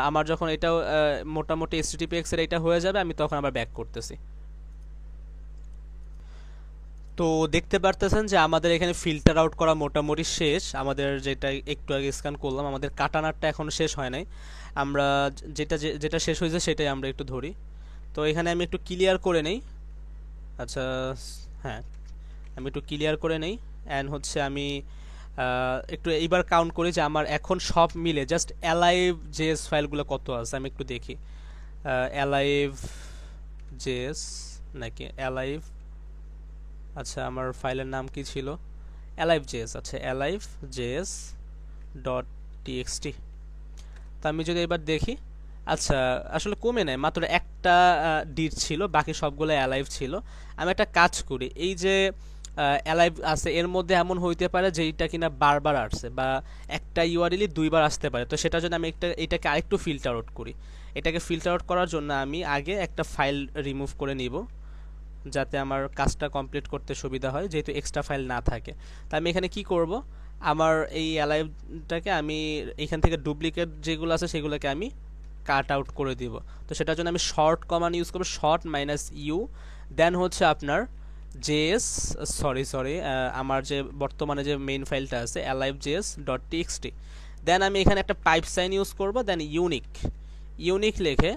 আমার যখন এটাও মোটামুটি HTTPX এর এটা হয়ে যাবে, আমি তখন আবার ব্যাক করতেছি। তো দেখতে পারতেছেন যে আমাদের এখানে ফিল্টার আউট করা মোটামুটি শেষ, আমাদের যেটা একটু আগে স্ক্যান করলাম, আমাদের কাটানারটা এখনো শেষ হয় নাই, আমরা যেটা শেষ হয়েছে সেটাই আমরা একটু ধরি। তো এখানে আমি একটু ক্লিয়ার করে নেই, আচ্ছা হ্যাঁ আমি একটু ক্লিয়ার করে নেই, অ্যান্ড হচ্ছে আমি একটু এইবার কাউন্ট করি যে আমার এখন সব মিলে জাস্ট alive.js ফাইলগুলো কত আছে, আমি একটু দেখি। alive.js নাকি alive, আচ্ছা আমার ফাইলের নাম কি ছিল, alive.js, আচ্ছা alive.js ডট টিএক্সটি। তো আমি যদি এবার দেখি, আচ্ছা আসলে কমে নেয়, মাত্র একটা ডিট ছিল, বাকি সবগুলো অ্যালাইভ ছিল। আমি একটা কাজ করি, এই যে অ্যালাইভ আছে এর মধ্যে এমন হইতে পারে যে এইটা কিনা বারবার আসছে বা একটা ইউআরএলই দুইবার আসতে পারে। তো সেটার জন্য আমি এটাকে আরেকটু ফিল্টার আউট করি। এটাকে ফিল্টার আউট করার জন্য আমি আগে একটা ফাইল রিমুভ করে নিব, যাতে আমার কাজটা কমপ্লিট করতে সুবিধা হয়, যেহেতু এক্সট্রা ফাইল না থাকে। তা আমি এখানে কি করব, আমার এই অ্যালাইভটাকে আমি এখান থেকে ডুপ্লিকেট যেগুলো আছে সেগুলোকে আমি কাট আউট করে দিব। তো সেটার জন্য আমি শর্ট কমান্ড ইউজ করব, শর্ট মাইনাস ইউ, দেন হচ্ছে আপনার জেএস সরি আমার যে বর্তমানে যে মেইন ফাইলটা আছে অ্যালাইভ জেএস ডট টিএক্সটি, দেন আমি এখানে একটা পাইপ সাইন ইউজ করব, দেন ইউনিক লিখে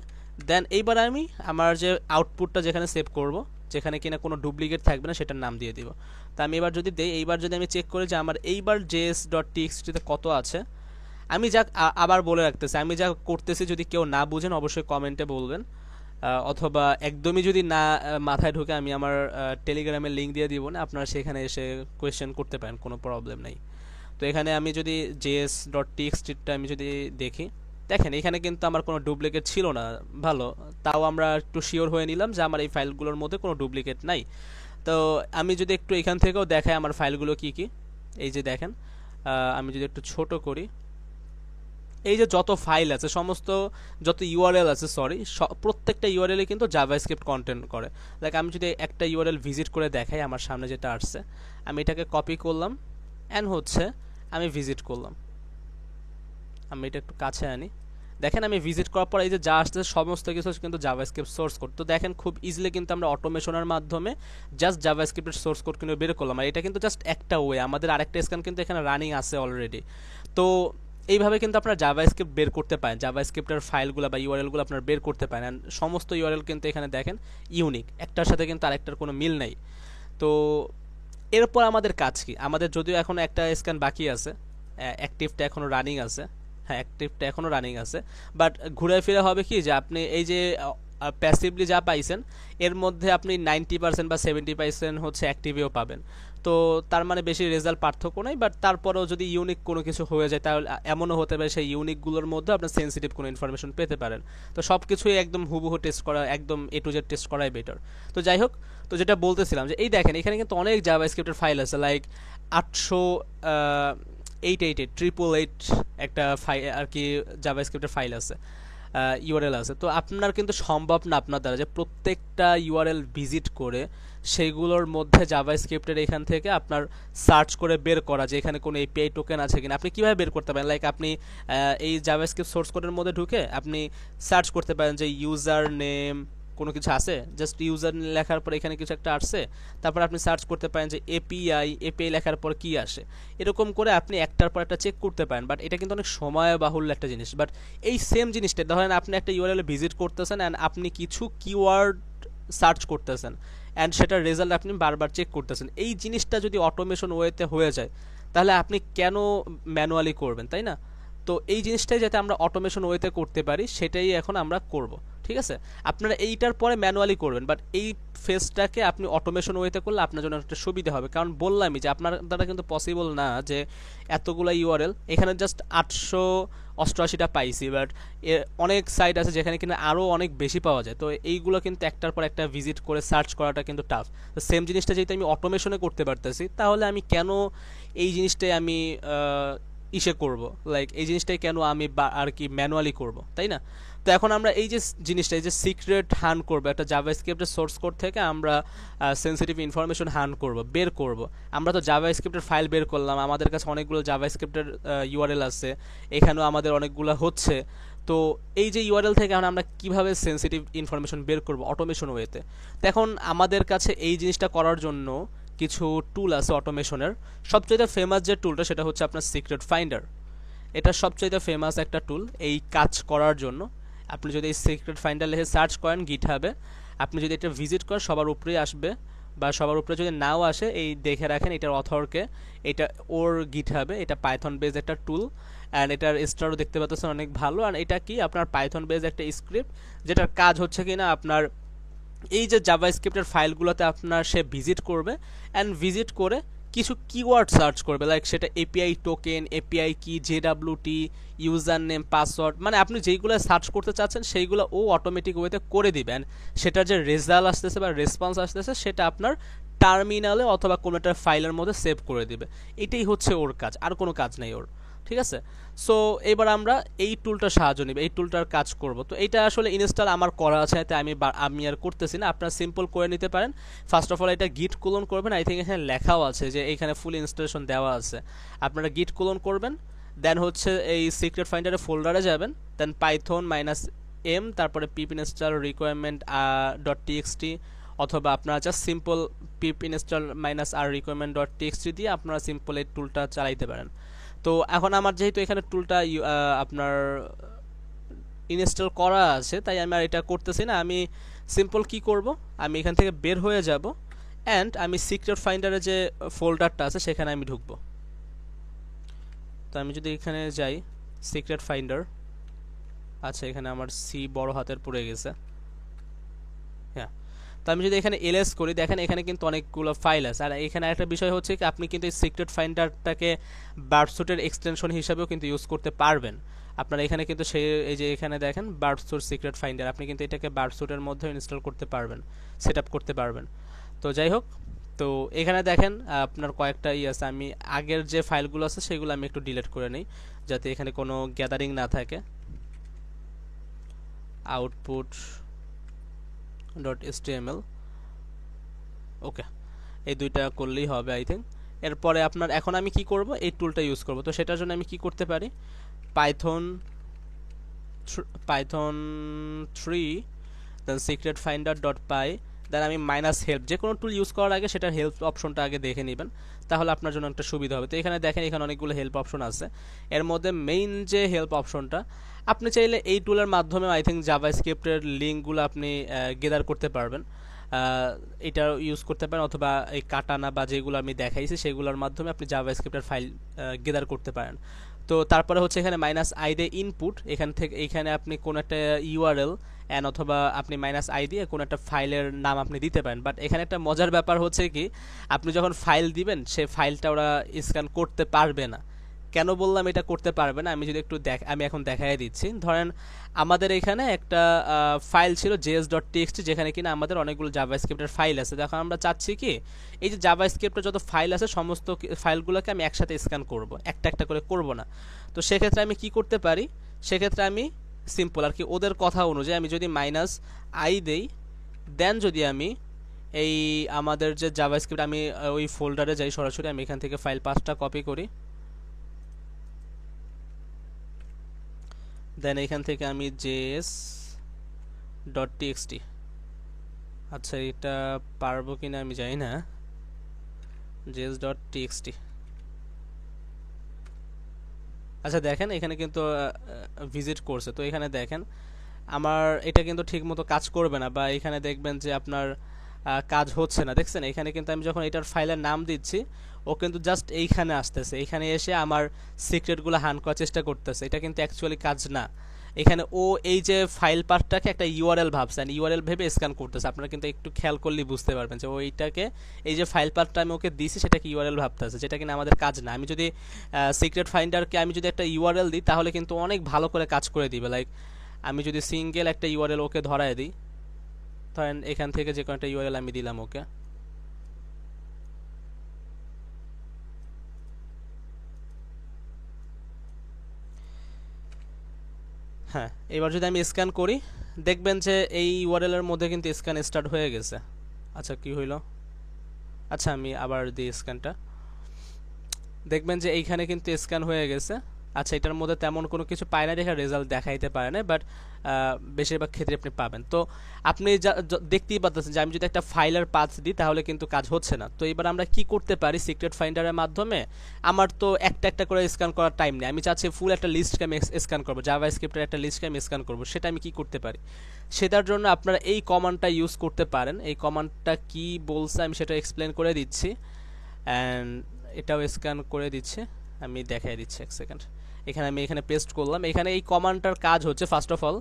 দেন এইবার আমি আমার যে আউটপুটটা যেখানে সেভ করব, যেখানে কিনা কোনো ডুপ্লিকেট থাকবে না, সেটার নাম দিয়ে দিব। তা আমি এবার যদি দেই, এইবার যদি আমি চেক করি যে আমার এইবার জেএস ডট টিএক্সটিতে কত আছে, আমি যা আবার বলে রাখতেছি, আমি যা করতেছি যদি কেউ না বুঝেন অবশ্যই কমেন্টে বলবেন, অথবা একদমই যদি না মাথায় ঢুকে আমি আমার টেলিগ্রামের লিঙ্ক দিয়ে দিব না, আপনারা সেখানে এসে কোয়েশ্চেন করতে পারেন, কোনো প্রবলেম নেই। তো এখানে আমি যদি জেএস ডট টিএক্সটিটা আমি যদি দেখি, দেখেন এখানে কিন্তু আমার কোনো ডুপ্লিকেট ছিল না, ভালো, তাও আমরা একটু শিওর হয়ে নিলাম যে আমার এই ফাইলগুলোর মধ্যে কোনো ডুপ্লিকেট নাই। তো আমি যদি একটু এখান থেকেও দেখাই আমার ফাইলগুলো কি কি, এই যে দেখেন, আমি যদি একটু ছোট করি, এই যে যত ফাইল আছে সমস্ত, যত ইউআরএল আছে প্রত্যেকটা ইউআরএল কিন্তু জাভাস্ক্রিপ্ট কন্টেন্ট করে। লাইক আমি যদি একটা ইউআরএল ভিজিট করে দেখাই, আমার সামনে যেটা আসছে, আমি এটাকে কপি করলাম অ্যান্ড হচ্ছে আমি ভিজিট করলাম, আমি এটা একটু কাছে আনি, দেখেন আমি ভিজিট করার পর এই যে যা আসছে সমস্ত কিছু কিন্তু জাভাস্ক্রিপ্ট সোর্স কোড। তো দেখেন খুব ইজিলি কিন্তু আমরা অটোমেশনের মাধ্যমে জাস্ট জাভাস্ক্রিপ্টের সোর্স কোড কিন্তু বের করলাম, আর এটা কিন্তু জাস্ট একটা ওয়ে, আমাদের আরেকটা স্ক্যান কিন্তু এখানে রানিং আছে অলরেডি। তো এইভাবে কিন্তু আপনারা জাভাস্ক্রিপ্ট বের করতে পারেন, জাভাস্ক্রিপ্টের ফাইলগুলো বা ইউআরএলগুলো আপনারা বের করতে পারেন। অ্যান্ড সমস্ত ইউআরএল কিন্তু এখানে দেখেন ইউনিক, একটার সাথে কিন্তু আরেকটার কোনো মিল নেই। তো এরপর আমাদের কাজ কি, আমাদের যদিও এখন একটা স্ক্যান বাকি আছে, অ্যাক্টিভটা এখনও রানিং আছে, হ্যাঁ অ্যাক্টিভটা এখনও রানিং আছে, বাট ঘুরে ফিরে হবে কি যে আপনি এই যে প্যাসিভলি যা পাইছেন এর মধ্যে আপনি 90% বা 70% হচ্ছে অ্যাক্টিভেও পাবেন। তো তার মানে বেশি রেজাল্ট পার্থক্য নেই, বাট তারপরেও যদি ইউনিক কোনো কিছু হয়ে যায় তাহলে এমনও হতে পারে সেই ইউনিকগুলোর মধ্যে আপনার সেন্সিটিভ কোনো ইনফরমেশন পেতে পারেন। তো সব কিছুই একদম হুবহু টেস্ট করা, একদম এ টু জেড টেস্ট করাই বেটার। তো যাই হোক, তো যেটা বলতেছিলাম যে এই দেখেন এখানে কিন্তু অনেক জাভাস্ক্রিপ্টের ফাইল আছে, লাইক 888 একটা ফাইল আর কি জাভাস্ক্রিপ্টের ফাইল আছে, ইউআরএল আছে। তো আপনার কিন্তু সম্ভব না আপনার দ্বারা যে প্রত্যেকটা ইউআরএল ভিজিট করে সেগুলোর মধ্যে জাভাস্ক্রিপ্টের এখান থেকে আপনার সার্চ করে বের করা যে এখানে কোনো এপিআই টোকেন আছে কিনা। আপনি কিভাবে বের করতে পারেন, লাইক আপনি এই জাভাস্ক্রিপ্ট সোর্স কোডের মধ্যে ঢুকে আপনি সার্চ করতে পারেন যে ইউজার নেম কোনো কিছু আছে, জাস্ট ইউজার লেখার পর এখানে কিছু একটা আসছে, তারপর আপনি সার্চ করতে পারেন যে এপিআই লেখার পর কি আসে, এরকম করে আপনি একটার পর একটা চেক করতে পারেন। বাট এটা কিন্তু অনেক সময় বাহুল্য একটা জিনিস। বাট এই সেম জিনিসটা ধরেন আপনি একটা ইউআরএল ভিজিট করতেছেন অ্যান্ড আপনি কিছু কিওয়ার্ড সার্চ করতেছেন অ্যান্ড সেটার রেজাল্ট আপনি বারবার চেক করতেছেন, এই জিনিসটা যদি অটোমেশন ওয়েতে হয়ে যায় তাহলে আপনি কেন ম্যানুয়ালি করবেন, তাই না? তো এই জিনিসটাই যাতে আমরা অটোমেশন ওয়েতে করতে পারি সেটাই এখন আমরা করব, ঠিক আছে? আপনারা এইটার পরে ম্যানুয়ালি করবেন, বাট এই ফেজটাকে আপনি অটোমেশন ওয়েতে করলে আপনার জন্য একটা সুবিধা হবে। কারণ বললামই যে আপনার দ্বারা কিন্তু পসিবল না যে এতগুলো ইউআরএল, এখানে জাস্ট 888টা পাইছি, বাট অনেক সাইট আছে যেখানে কিনা আরও অনেক বেশি পাওয়া যায়। তো এইগুলো কিন্তু একটার পর একটা ভিজিট করে সার্চ করাটা কিন্তু টাফ। তো সেম জিনিসটা যেহেতু আমি অটোমেশনে করতে পারতেছি, তাহলে আমি কেন এই জিনিসটাই আমি ইসে করব, লাইক এই জিনিসটাই কেন আমি আর কি ম্যানুয়ালি করব, তাই না? তো এখন আমরা এই যে জিনিসটা, এই যে সিক্রেট হান করবো একটা জাভাস্ক্রিপ্টের সোর্স কোড থেকে আমরা সেন্সিটিভ ইনফরমেশন হান করব, বের করব। আমরা তো জাভাস্ক্রিপ্টের ফাইল বের করলাম, আমাদের কাছে অনেকগুলো জাভাস্ক্রিপ্টের ইউআরএল আছে, এখানেও আমাদের অনেকগুলো হচ্ছে। তো এই যে ইউআরএল থেকে আমরা কিভাবে সেন্সিটিভ ইনফরমেশন বের করব অটোমেশন ওয়েতে, তো এখন আমাদের কাছে এই জিনিসটা করার জন্য কিছু টুল আছে অটোমেশনের। সবচেয়ে ফেমাস যে টুলটা সেটা হচ্ছে আপনার সিক্রেট ফাইন্ডার। এটা সবচেয়ে ফেমাস একটা টুল এই কাজ করার জন্য। আপনি যদি এই সিক্রেট ফাইন্ডার লিখে সার্চ করেন গিটহাবে, আপনি যদি এটা ভিজিট করেন সবার উপরেই আসবে, বা সবার উপরে যদি নাও আসে এই দেখে রাখেন এটার অথরকে, এটা ওর গিটহাবে, এটা পাইথন বেস একটা টুল অ্যান্ড এটার স্টারও দেখতে পাচ্ছেন অনেক ভালো। আর এটা কি আপনার পাইথন বেস একটা স্ক্রিপ্ট, যেটার কাজ হচ্ছে কিনা আপনার এই যে জাভাস্ক্রিপ্টের ফাইলগুলোতে আপনার সে ভিজিট করবে অ্যান্ড ভিজিট করে কিছু কিওয়ার্ড সার্চ করবে, লাইক সেটা এপিআই টোকেন, এপিআই কি, জেডাব্লিউটি, ইউজার নেম, পাসওয়ার্ড, মানে আপনি যেইগুলো সার্চ করতে চাচ্ছেন সেইগুলো ও অটোমেটিক ওয়েতে করে দিবেন। সেটার যে রেজাল্ট আসতেছে বা রেসপন্স আসতেছে সেটা আপনার টার্মিনালে অথবা কোনো একটা ফাইলের মধ্যে সেভ করে দিবে। এটাই হচ্ছে ওর কাজ, আর কোনো কাজ নেই ওর। ঠিক আছে, সো এবার আমরা এই টুলটার সাহায্য নিব, এই টুলটার কাজ করব। তো এটা আসলে ইনস্টল আমার করা আছে, তাই আমি আর করতেছি না, আপনারা সিম্পল করে নিতে পারেন। ফার্স্ট অফ অল এটা গিট কোলন করবেন, আই থিঙ্ক এখানে লেখাও আছে যে এখানে ফুল ইনস্টলেশন দেওয়া আছে। আপনারা গিট কোলন করবেন, দেন হচ্ছে এই সিক্রেট ফাইন্ডারে ফোল্ডারে যাবেন, দেন পাইথন -m তারপরে পিপ ইনস্টল রিকোয়ারমেন্ট .txt, অথবা আপনারা just simple pip install -r requirement .txt দিয়ে আপনারা সিম্পল এই টুলটা চালাইতে পারেন। তো এখন আমার যেহেতু এখানে টুলটা আপনার ইনস্টল করা আছে, তাই আমি আর এটা করতেছি না। আমি সিম্পল কি করব, আমি এখান থেকে বের হয়ে যাব অ্যান্ড আমি সিক্রেট ফাইন্ডারে যে ফোল্ডারটা আছে সেখানে আমি ঢুকবো। তো আমি যদি এখানে যাই সিক্রেট ফাইন্ডার, আচ্ছা এখানে আমার সি বড় হাতের পড়ে গেছে, হ্যাঁ। তো আমি যদি এখানে এলএস করি, দেখেন এখানে কিন্তু অনেকগুলো ফাইল আছে। আর এখানে একটা বিষয় হচ্ছে কি, আপনি কিন্তু এই সিক্রেট ফাইন্ডারটাকে বার্ডসুটের এক্সটেনশন হিসাবেও কিন্তু ইউজ করতে পারবেন। আপনারা এখানে কিন্তু সেই এই যে এখানে দেখেন বার্ডসুট সিক্রেট ফাইন্ডার, আপনি কিন্তু এটাকে বার্ডসুটের মধ্যে ইনস্টল করতে পারবেন, সেট আপ করতে পারবেন। তো যাই হোক, তো এখানে দেখেন আপনার কয়েকটা আছে। আমি আগের যে ফাইলগুলো আছে সেগুলো আমি একটু ডিলিট করে নিই, যাতে এখানে কোনো গ্যাদারিং না থাকে। আউটপুট .html, ওকে, এই দুইটা করলেই হবে আই থিঙ্ক। এরপরে আপনার এখন আমি কি করব, এই টুলটা ইউজ করব। তো সেটার জন্য আমি কি করতে পারি, পাইথন 3 দেন সিক্রেট ফাইন্ডার .py, দেন আমি -help, যে কোনো টুল ইউজ করার আগে সেটার হেল্প অপশনটা আগে দেখে নেবেন, তাহলে আপনার জন্য একটা সুবিধা হবে। তো এখানে দেখেন এখানে অনেকগুলো হেল্প অপশন আছে, এর মধ্যে মেইন যে হেল্প অপশনটা, আপনি চাইলে এই টুলের মাধ্যমে আই থিঙ্ক জাভাস্ক্রিপ্টের লিঙ্কগুলো আপনি গেদার করতে পারবেন, এটা ইউজ করতে পারেন, অথবা এই কাটানা বা যেগুলো আমি দেখাইছি সেগুলোর মাধ্যমে আপনি জাভাস্ক্রিপ্টের ফাইল গেদার করতে পারেন। তো তারপরে হচ্ছে এখানে -i দিয়ে ইনপুট, এখান থেকে এখানে আপনি কোনো একটা ইউআরএল অথবা আপনি -i দিয়ে কোনো একটা ফাইলের নাম আপনি দিতে পারেন। বাট এখানে একটা মজার ব্যাপার হচ্ছে কি, আপনি যখন ফাইল দিবেন সে ফাইলটা ওরা স্ক্যান করতে পারবে না। কেন বললাম এটা করতে পারবে না, আমি যদি একটু আমি এখন দেখাই দিচ্ছি। ধরেন আমাদের এখানে একটা ফাইল ছিল js.txt, যেখানে কিনা আমাদের অনেকগুলো জাভাস্ক্রিপ্টের ফাইল আছে। দেখো আমরা চাচ্ছি কি, এই যে জাভাস্ক্রিপ্টের যত ফাইল আছে সমস্ত ফাইলগুলোকে আমি একসাথে স্ক্যান করব, একটা একটা করে করব না। তো সেক্ষেত্রে আমি কি করতে পারি, সেক্ষেত্রে আমি সিম্পল আর কি ওদের কথা অনুযায়ী আমি যদি -i দেই, দেন যদি আমি এই আমাদের যে জাভাস্ক্রিপ্ট, আমি ওই ফোল্ডারে যাই সরাসরি, আমি এখান থেকে ফাইল 5টা কপি করি, দেন এখান থেকে আমি js.txt, আচ্ছা এটা পারবো কিনা আমি জানি না, js.txt, আচ্ছা দেখেন এখানে কিন্তু ভিজিট করছে। তো এখানে দেখেন আমার এটা কিন্তু ঠিক মতো কাজ করবে না, বা এখানে দেখবেন যে আপনার কাজ হচ্ছে না, দেখছেন এখানে কিন্তু আমি যখন এটার ফাইলের নাম দিচ্ছি ও কিন্তু জাস্ট এইখানে আসতেছে, এখানে এসে আমার সিক্রেটগুলো হান করার চেষ্টা করতেছে, এটা কিন্তু অ্যাকচুয়ালি কাজ না। এখানে ও এই যে ফাইল পার্টটাকে একটা ইউআরএল ভাবছে, ইউআরএল ভেবে স্ক্যান করতেছে। আপনারা কিন্তু একটু খেয়াল করলেই বুঝতে পারবেন যে ওইটাকে, এই যে ফাইল পার্টটা আমি ওকে দিছি সেটাকে ইউআরএল ভাবতেছে, যেটা কিনা আমাদের কাজ না। আমি যদি সিক্রেট ফাইন্ডারকে আমি যদি একটা ইউআরএল দিই তাহলে কিন্তু অনেক ভালো করে কাজ করে দিবে। লাইক আমি যদি সিঙ্গেল একটা ইউআরএল ওকে ধরায় দিই, ধরেন এখান থেকে যে কোনো একটা ইউআরএল আমি দিলাম ওকে, হ্যাঁ এবার যদি আমি স্ক্যান করি দেখবেন যে এই ইউআরএল এর মধ্যে কিন্তু স্ক্যান স্টার্ট হয়ে গেছে। আচ্ছা কি হইলো, আচ্ছা আমি আবার দিই স্ক্যানটা, দেখবেন যে এইখানে কিন্তু স্ক্যান হয়ে গেছে। আচ্ছা এটার মধ্যে তেমন কোনো কিছু পায় না দেখে রেজাল্ট দেখাইতে পারে না, বাট বেশিরভাগ ক্ষেত্রে আপনি পাবেন। তো আপনি দেখতেই পাচ্ছেন যে আমি যদি একটা ফাইলের পাথ দিই তাহলে কিন্তু কাজ হচ্ছে না। তো এবার আমরা কি করতে পারি সিক্রেট ফাইন্ডারের মাধ্যমে, আমার তো একটা একটা করে স্ক্যান করার টাইম নেই, আমি চাচ্ছি ফুল একটা লিস্টকে আমি স্ক্যান করবো, জাভাস্ক্রিপ্টের একটা লিস্টকে আমি স্ক্যান করবো, সেটা আমি কি করতে পারি, সেটার জন্য আপনারা এই কমান্ডটা ইউজ করতে পারেন। এই কমান্ডটা কি বলছে আমি সেটা এক্সপ্লেন করে দিচ্ছি, অ্যান্ড এটাও স্ক্যান করে দিচ্ছে, আমি দেখাই দিচ্ছি এক সেকেন্ড। এখানে আমি এখানে পেস্ট করলাম। এখানে এই কমান্ডটার কাজ হচ্ছে ফার্স্ট অফ অল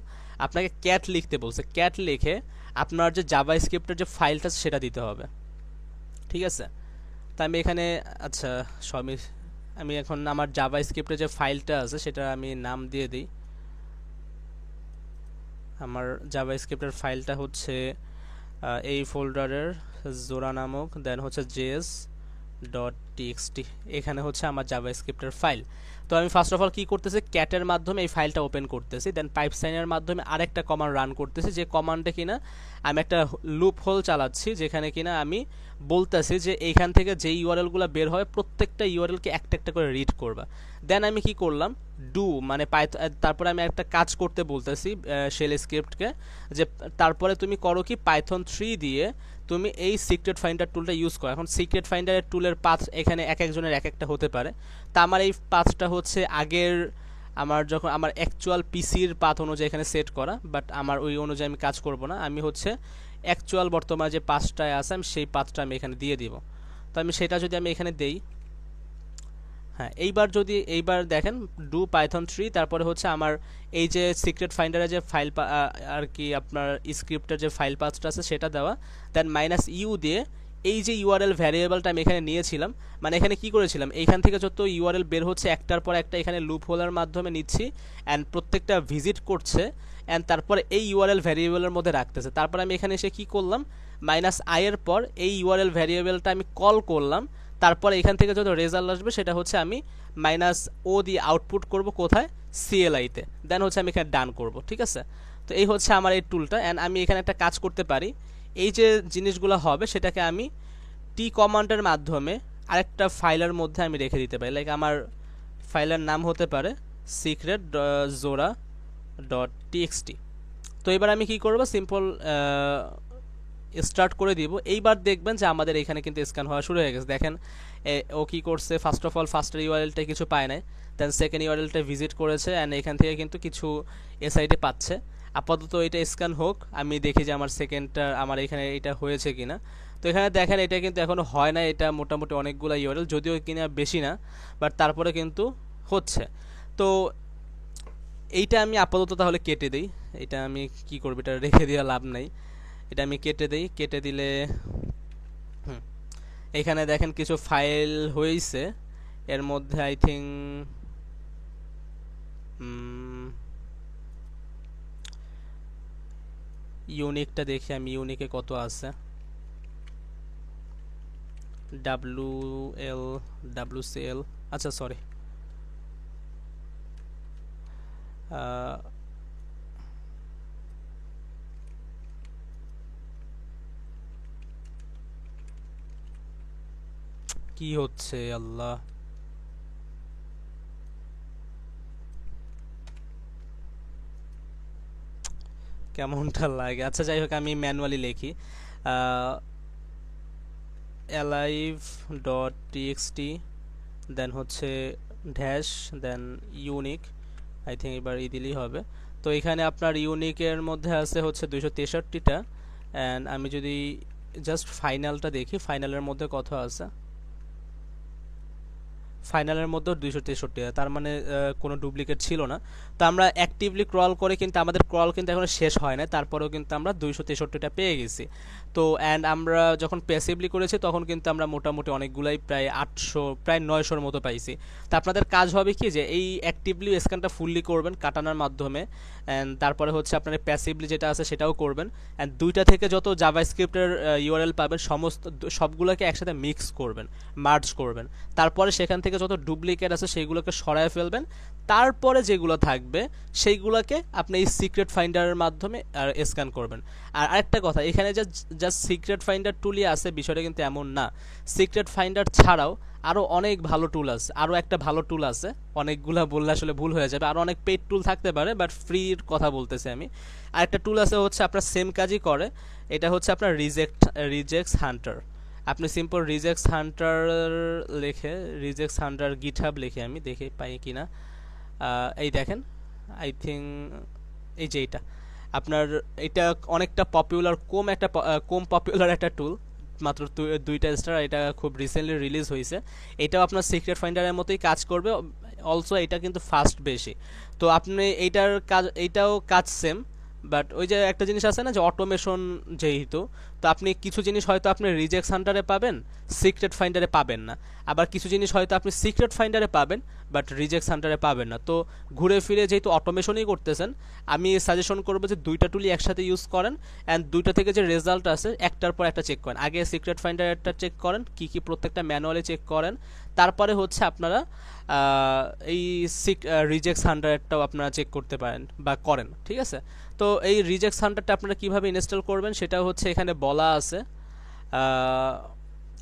আপনাকে ক্যাট লিখতে বলছে, ক্যাট লিখে আপনার যে জাভাস্ক্রিপ্টের যে ফাইলটা সেটা দিতে হবে, ঠিক আছে। তা আমি এখানে আচ্ছা সবই আমি এখন আমার জাভা স্ক্রিপ্টে যে ফাইলটা আছে সেটা আমি নাম দিয়ে দিই। আমার জাভা স্ক্রিপ্টের ফাইলটা হচ্ছে এই ফোল্ডারের জোড়া নামক দেন হচ্ছে জেএস ডট টিএক্সটি, এখানে হচ্ছে আমার জাভা স্ক্রিপ্টের ফাইল। তো আমি ফার্স্ট অফ অল কী করতেছি, ক্যাটের মাধ্যমে এই ফাইলটা ওপেন করতেছি, দেন পাইপ সাইনের মাধ্যমে আরেকটা কমান্ড রান করতেছি, যে কমান্ডে কিনা আমি একটা লুপ হোল চালাচ্ছি, যেখানে কিনা আমি বলতেছি যে এইখান থেকে যে ইউআরএলগুলো বের হয় প্রত্যেকটা ইউআরএলকে একটা একটা করে রিড করবা। দেন আমি কি করলাম, ডু মানে তারপরে আমি একটা কাজ করতে বলতেছি শেল স্ক্রিপ্টকে, যে তারপরে তুমি করো কি পাইথন 3 দিয়ে তুমি এই সিক্রেট ফাইন্ডার টুলটা ইউজ করো। এখন সিক্রেট ফাইন্ডারের টুলের পাথ এখানে এক একজনের এক একটা হতে পারে। তা আমার এই পাথটা হচ্ছে আগের আমার যখন আমার অ্যাকচুয়াল পিসির পাথ অনুযায়ী এখানে সেট করা, বাট আমার ওই অনুযায়ী আমি কাজ করব না, আমি হচ্ছে অ্যাকচুয়াল বর্তমানে যে পাথটায় আছে আমি সেই পাথটা আমি এখানে দিয়ে দিব। তো আমি সেটা যদি আমি এখানে দেই, হ্যাঁ এইবার দেখেন ডু পাইথন 3, তারপরে হচ্ছে আমার এই যে সিক্রেট ফাইন্ডারে যে ফাইল আর কি আপনার স্ক্রিপ্টের যে ফাইল পাথটা আছে সেটা দেওয়া, দেন -u দিয়ে এই যে ইউআরএল ভ্যারিয়েবলটা আমি এখানে নিয়েছিলাম, মানে এখানে কি করেছিলাম, এইখান থেকে যত ইউআরএল বের হচ্ছে একটার পর একটা এখানে লুপ হোলের মাধ্যমে নিচ্ছি অ্যান্ড প্রত্যেকটা ভিজিট করছে অ্যান্ড তারপরে এই ইউআরএল ভ্যারিয়েবলের মধ্যে রাখতেছে। তারপর আমি এখানে এসে কি করলাম, -i এর পর এই ইউআরএল ভ্যারিয়েবলটা আমি কল করলাম, তারপরে এখান থেকে যত রেজাল্ট আসবে সেটা হচ্ছে আমি -o দিয়ে আউটপুট করব কোথায়, CLI-তে, দেন হচ্ছে আমি এখানে ডান করব। ঠিক আছে, তো এই হচ্ছে আমার এই টুলটা। অ্যান্ড আমি এখানে একটা কাজ করতে পারি, এই যে জিনিসগুলো হবে সেটাকে আমি টি কমান্ডের মাধ্যমে আরেকটা ফাইলের মধ্যে আমি রেখে দিতে পারি, লাইক আমার ফাইলের নাম হতে পারে সিক্রেট জোড়া ডট টিএক্সটি। তো এবার আমি কি করব, সিম্পল স্টার্ট করে দিব। এইবার দেখবেন যে আমাদের এখানে কিন্তু স্ক্যান হওয়া শুরু হয়ে গেছে। দেখেন ও কি করছে, ফার্স্ট অফ অল ফার্স্টের ইউআরএলটা কিছু পায় নাই, দেন সেকেন্ড ইউআরএলটা ভিজিট করেছে অ্যান্ড এখান থেকে কিন্তু কিছু এসআইডি পাচ্ছে। আপাতত এটা স্ক্যান হোক, আমি দেখি যে আমার সেকেন্ডটা আমার এখানে এটা হয়েছে কিনা। তো এখানে দেখেন এটা কিন্তু এখনো হয় না, এটা মোটামুটি অনেকগুলো ইউআরএল, যদিও কিনা বেশি না, বাট তারপরে কিন্তু হচ্ছে। তো এইটা আমি আপাতত তাহলে কেটে দিই, এটা আমি কি করব, এটা রেখে দেওয়া লাভ নাই, এটা আমি কেটে দিই। কেটে দিলে এখানে দেখেন কিছু ফাইল হয়েছে, এর মধ্যে আই থিঙ্ক ইউনিকটা দেখি আমি, ইউনিকে কত আছে, WCL, আচ্ছা সরি, কি হচ্ছে আল্লাহ, কেমনটা লাগে। আচ্ছা যাই হোক, আমি ম্যানুয়ালি লিখি alive.txt, দেন হচ্ছে dash, then unique, I think এবার দিলেই হবে। তো এখানে আপনার ইউনিকের মধ্যে আছে হচ্ছে 263টা, অ্যান্ড আমি যদি জাস্ট ফাইনালটা দেখি, ফাইনালের মধ্যে কত আছে, ফাইনালের মধ্যেও 263, তার মানে কোনো ডুপ্লিকেট ছিল না। তো আমরা অ্যাক্টিভলি ক্রল করে কিন্তু আমাদের ক্রল কিন্তু এখনো শেষ হয় না, তারপরেও কিন্তু আমরা 263টা পেয়ে গেছি। তো অ্যান্ড আমরা যখন প্যাসিভলি করেছি তখন কিন্তু আমরা মোটামুটি অনেকগুলাই প্রায় 800 প্রায় 900-র মতো পাইছি। তো আপনাদের কাজ হবে কি, যে এই অ্যাক্টিভলি স্ক্যানটা ফুললি করবেন কাটানোর মাধ্যমে, অ্যান্ড তারপরে হচ্ছে আপনার প্যাসিভলি যেটা আছে সেটাও করবেন, অ্যান্ড দুইটা থেকে যত জাভাস্ক্রিপ্টের ইউআরএল পাবেন সবগুলোকে একসাথে মিক্স করবেন, মার্জ করবেন, তারপরে সেখান থেকে যত ডুপ্লিকেট আছে সেইগুলোকে সরায় ফেলবেন, তারপরে যেগুলো থাকবে সেইগুলোকে আপনি এই সিক্রেট ফাইন্ডারের মাধ্যমে স্ক্যান করবেন। আর আরেকটা কথা, এখানে জাস্ট সিক্রেট ফাইন্ডার টুলই আছে বিষয়টা কিন্তু এমন না, সিক্রেট ফাইন্ডার ছাড়াও আরও অনেক ভালো টুল আছে, আরও একটা ভালো টুল আছে, অনেকগুলা বললে আসলে ভুল হয়ে যাবে, আরও অনেক পেইড টুল থাকতে পারে, বাট ফ্রির কথা বলতেছি আমি। আরেকটা টুল আছে হচ্ছে আপনার সেম কাজই করে, এটা হচ্ছে আপনার রিজেক্টস হান্টার। আপনি সিম্পল রিজেক্টস হান্টার লিখে, রিজেক্টস হান্টার গিটহাব লিখে আমি দেখে পাই কিনা, এই দেখেন আই থিঙ্ক এই যে এইটা আপনার, এটা অনেকটা পপুলার, কম পপুলার একটা টুল, মাত্র 2টা স্টার, এটা খুব রিসেন্টলি রিলিজ হয়েছে। এটাও আপনার সিক্রেট ফাইন্ডারের মতোই কাজ করবে, অলসো এটা কিন্তু ফাস্ট বেশি। তো আপনি এইটাও কাজ সেম, বাট ওই যে একটা জিনিস আছে না যে অটোমেশন যেহেতু, তো আপনি কিছু জিনিস হয়তো আপনি রিজেক্টস হান্টারে পাবেন, সিক্রেট ফাইন্ডারে পাবেন না, আবার কিছু জিনিস হয়তো আপনি সিক্রেট ফাইন্ডারে পাবেন বাট রিজেক্টস হান্টারে পাবেন না। তো ঘুরে ফিরে যেহেতু অটোমেশনই করতেছেন, আমি সাজেশন করবো যে দুইটা টুলই একসাথে ইউজ করেন অ্যান্ড দুইটা থেকে যে রেজাল্ট আছে একটার পর একটা চেক করেন। আগে সিক্রেট ফাইন্ডারটা চেক করেন, কি কি প্রত্যেকটা ম্যানুয়ালি চেক করেন, তারপরে হচ্ছে আপনারা এই রিজেক্টস হান্টারটাও আপনারা চেক করতে পারেন বা করেন, ঠিক আছে। তো এই রিজেক্টস হান্টারটা আপনারা কীভাবে ইনস্টল করবেন সেটা হচ্ছে এখানে বলা আছে।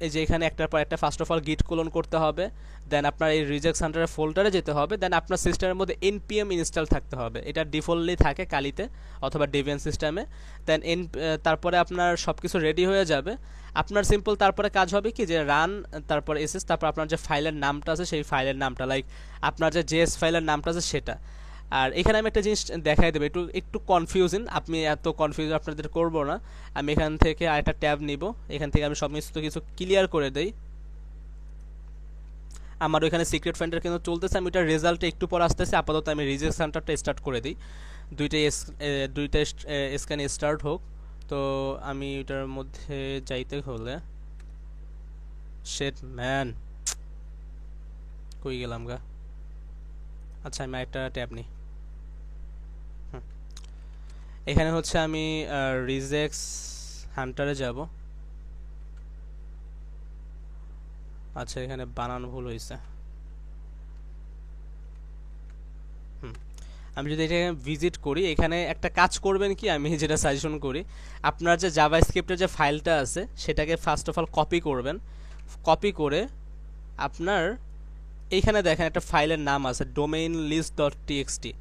এই যে এখানে একটার পর একটা ফার্স্ট অফ অল গিট কোলন করতে হবে, দেন আপনার এই রিজেক্টস হান্টারের ফোল্ডারে যেতে হবে, দেন আপনার সিস্টেমের মধ্যে npm ইনস্টল থাকতে হবে, এটা ডিফল্টলি থাকে কালিতে অথবা ডেভিয়ান সিস্টেমে। দেন তারপরে আপনার সব কিছু রেডি হয়ে যাবে। আপনার সিম্পল তারপরে কাজ হবে কি যে রান, তারপর এসএস, তারপর আপনার যে ফাইলের নামটা আছে সেই ফাইলের নামটা, লাইক আপনার যে জেএস ফাইলের নামটা আছে সেটা। আর এখানে আমি একটা জিনিস দেখাই দেবো, একটু একটু কনফিউজিং, আপনি এত কনফিউজ আপনাদের করবো না। আমি এখান থেকে আরেকটা ট্যাব নিব, এখান থেকে আমি সমস্ত কিছু ক্লিয়ার করে দেই। আমার ওইখানে সিক্রেট ফাইন্ডার কিন্তু চলতেছে, আমি ওইটার রেজাল্টে একটু পর আসতেছে। আপাতত আমি রিজেক্ট সেন্টারটা স্টার্ট করে দিই, দুইটা স্ক্যান স্টার্ট হোক। তো আমি ওইটার মধ্যে যাইতে হলে শেট ম্যান কই গেলাম গা। আচ্ছা আমি একটা ট্যাব নিই। এখানে হচ্ছে আমি রিজেক্টস হান্টারে যাব। আচ্ছা এখানে বানানো ভুল হয়েছে। আমি যদি এটা ভিজিট করি, এখানে একটা কাজ করবেন কি, আমি যেটা সাজেশন করি, আপনার যে জাভাস্ক্রিপ্টের যে ফাইলটা আছে সেটাকে ফার্স্ট অফ অল কপি করবেন। কপি করে আপনার এইখানে দেখেন একটা ফাইলের নাম আছে ডোমেইন লিস্ট ডট টিএক্সটি।